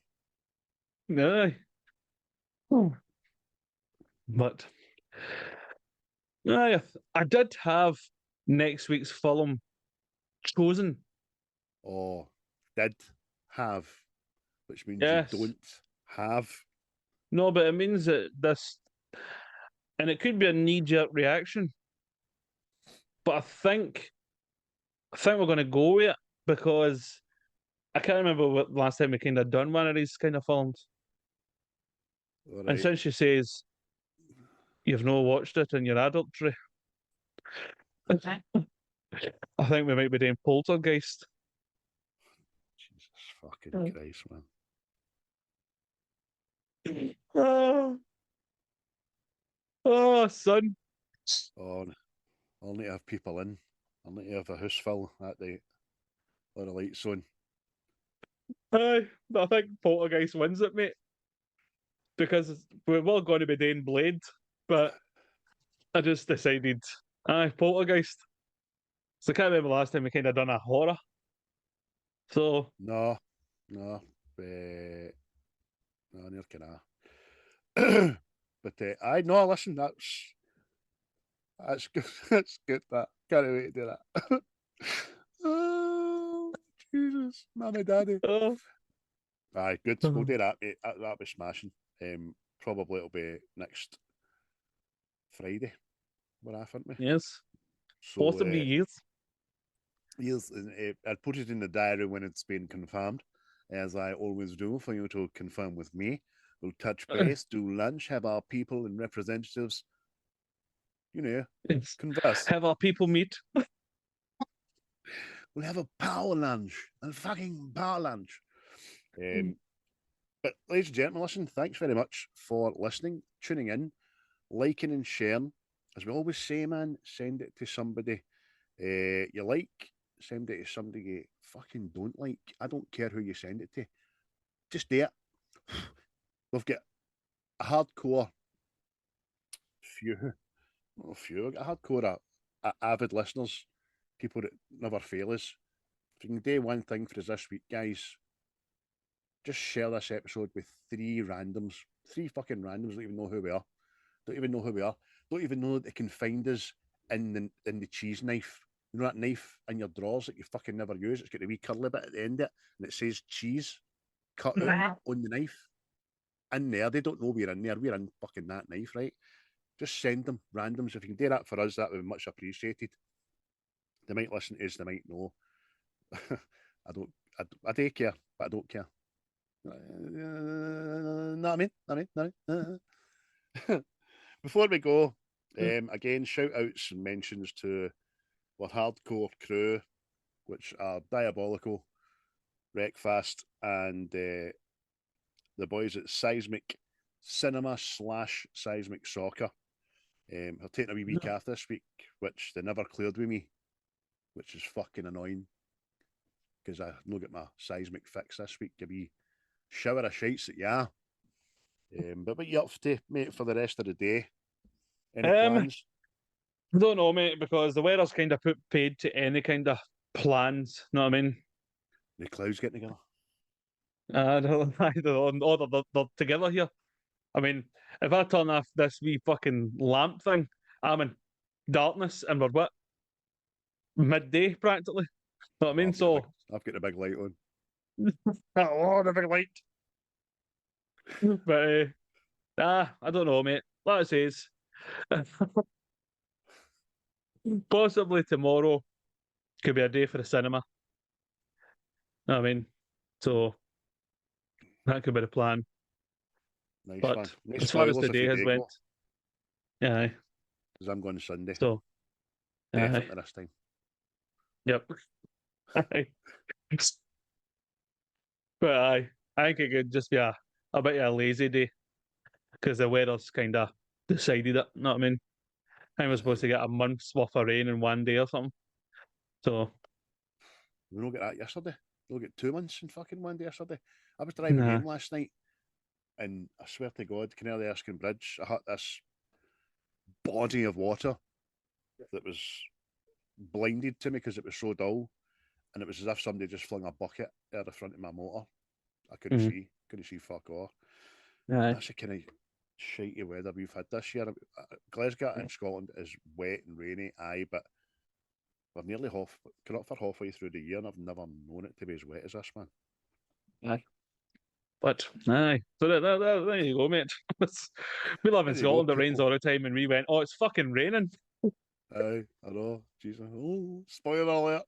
Aye. But aye, I did have next week's film chosen. Oh, did have, which means Yes. you don't have. No, but it means that this, and it could be a knee-jerk reaction, but I think we're going to go with it because I can't remember what last time we kind of done one of these kind of films. All And right. since she says you've not watched it in your adultery, I think we might be doing Poltergeist. Jesus fucking Christ, man. Oh, son. Oh, I'll need to have people in. I'll need to have a house full that day. Or the lights on. I think Poltergeist wins it, mate. Because we're going to be doing Blade, but I just decided, Poltergeist. So I can't remember last time we kind of done a horror. So No, near can I. But I know. Listen, that's good. That's good. That can't wait to do that. Oh Jesus, mommy, daddy. Aye, good. We'll do that, mate. That'll be smashing. Probably it'll be next Friday. Where I think me. yes, So, possibly yes. Yes, I'll put it in the diary when it's been confirmed, as I always do for you to confirm with me. We'll touch base, do lunch, have our people and representatives, converse. Have our people meet. We'll have a power lunch, a fucking power lunch. But ladies and gentlemen, listen, thanks very much for listening, tuning in, liking and sharing. As we always say, man, send it to somebody you like, send it to somebody you fucking don't like. I don't care who you send it to. Just do it. We've got a hardcore few, we've got a hardcore avid listeners, people that never fail us. If you can do one thing for us this week, guys, just share this episode with three fucking randoms, don't even know who we are. Don't even know who we are. Don't even know that they can find us in the cheese knife. You know that knife in your drawers that you fucking never use? It's got a wee curly bit at the end of it, and it says cheese cut out on the knife. In there, they don't know we're in there. We're in fucking that knife, right? Just send them randoms. If you can do that for us, that would be much appreciated. They might listen to us, they might know. I do care, but I don't care. Know what I mean? Before we go, again, shout outs and mentions to our hardcore crew, which are diabolical. Wreckfast, and the boys at Seismic Cinema / Seismic Soccer. They're taking a wee week off this week, which they never cleared with me, which is fucking annoying. Because I no get my seismic fix this week. A wee shower of shites at ya. But what you up to, mate, for the rest of the day? Any plans? I don't know, mate, because the weather's kind of put paid to any kind of plans. Know what I mean? The clouds getting together. I don't know. Oh, they're together here. I mean, if I turn off this wee fucking lamp thing, I'm in darkness and we're what? Midday practically. Know what I mean? I've got the big light on. Oh, the big light. But I don't know, mate. Like I says, possibly tomorrow could be a day for the cinema. Know what I mean? So that could be the plan. Nice But one. Nice as far as spoilers the if day you has do went, go, yeah. because I'm going Sunday. So Definitely this time. Yep. Aye. But I think it could just be a bit of a lazy day because the weather's kind of decided it. Know what I mean? I was supposed to get a month's worth of rain in one day or something. So We don't get that yesterday. We'll get 2 months in fucking one day yesterday. I was driving home last night, and I swear to God, Canary Erskine Bridge, I hit this body of water that was blinded to me because it was so dull, and it was as if somebody just flung a bucket out the front of my motor. I couldn't see fuck all. That's the kind of shitey weather we've had this year. Glasgow in Scotland is wet and rainy, aye, but we're nearly halfway through the year, and I've never known it to be as wet as this, man. Aye. But aye. So there you go, mate. We live in There you go, Scotland, it rains people. all the time, and we went, oh, it's fucking raining. Aye, I know. Jesus. Oh, spoiler alert.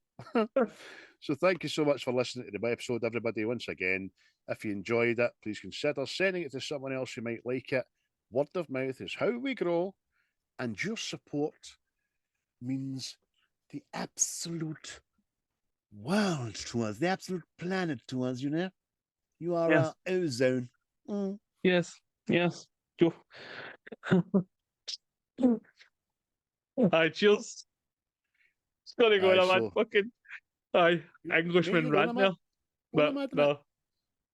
So thank you so much for listening to the episode, everybody. Once again, if you enjoyed it, please consider sending it to someone else who might like it. Word of mouth is how we grow, and your support means the absolute world to us, the absolute planet to us, you know? You are our ozone. Yes. Joe. Aye, cheers. It's gonna go in a mad fucking Englishman rant there. But no.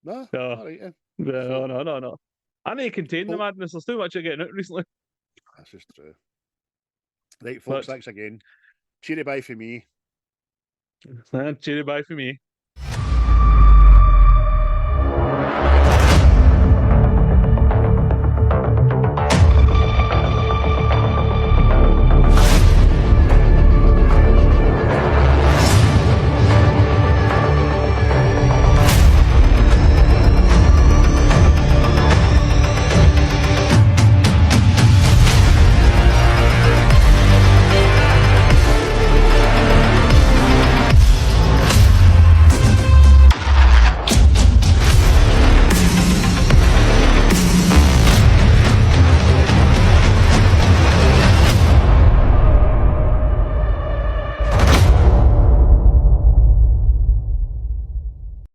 No? No. All right, then. No. I need to contain the madness. There's too much of getting out recently. That's just true. Right, folks, thanks again. Cheery bye for me. Cheery bye for me.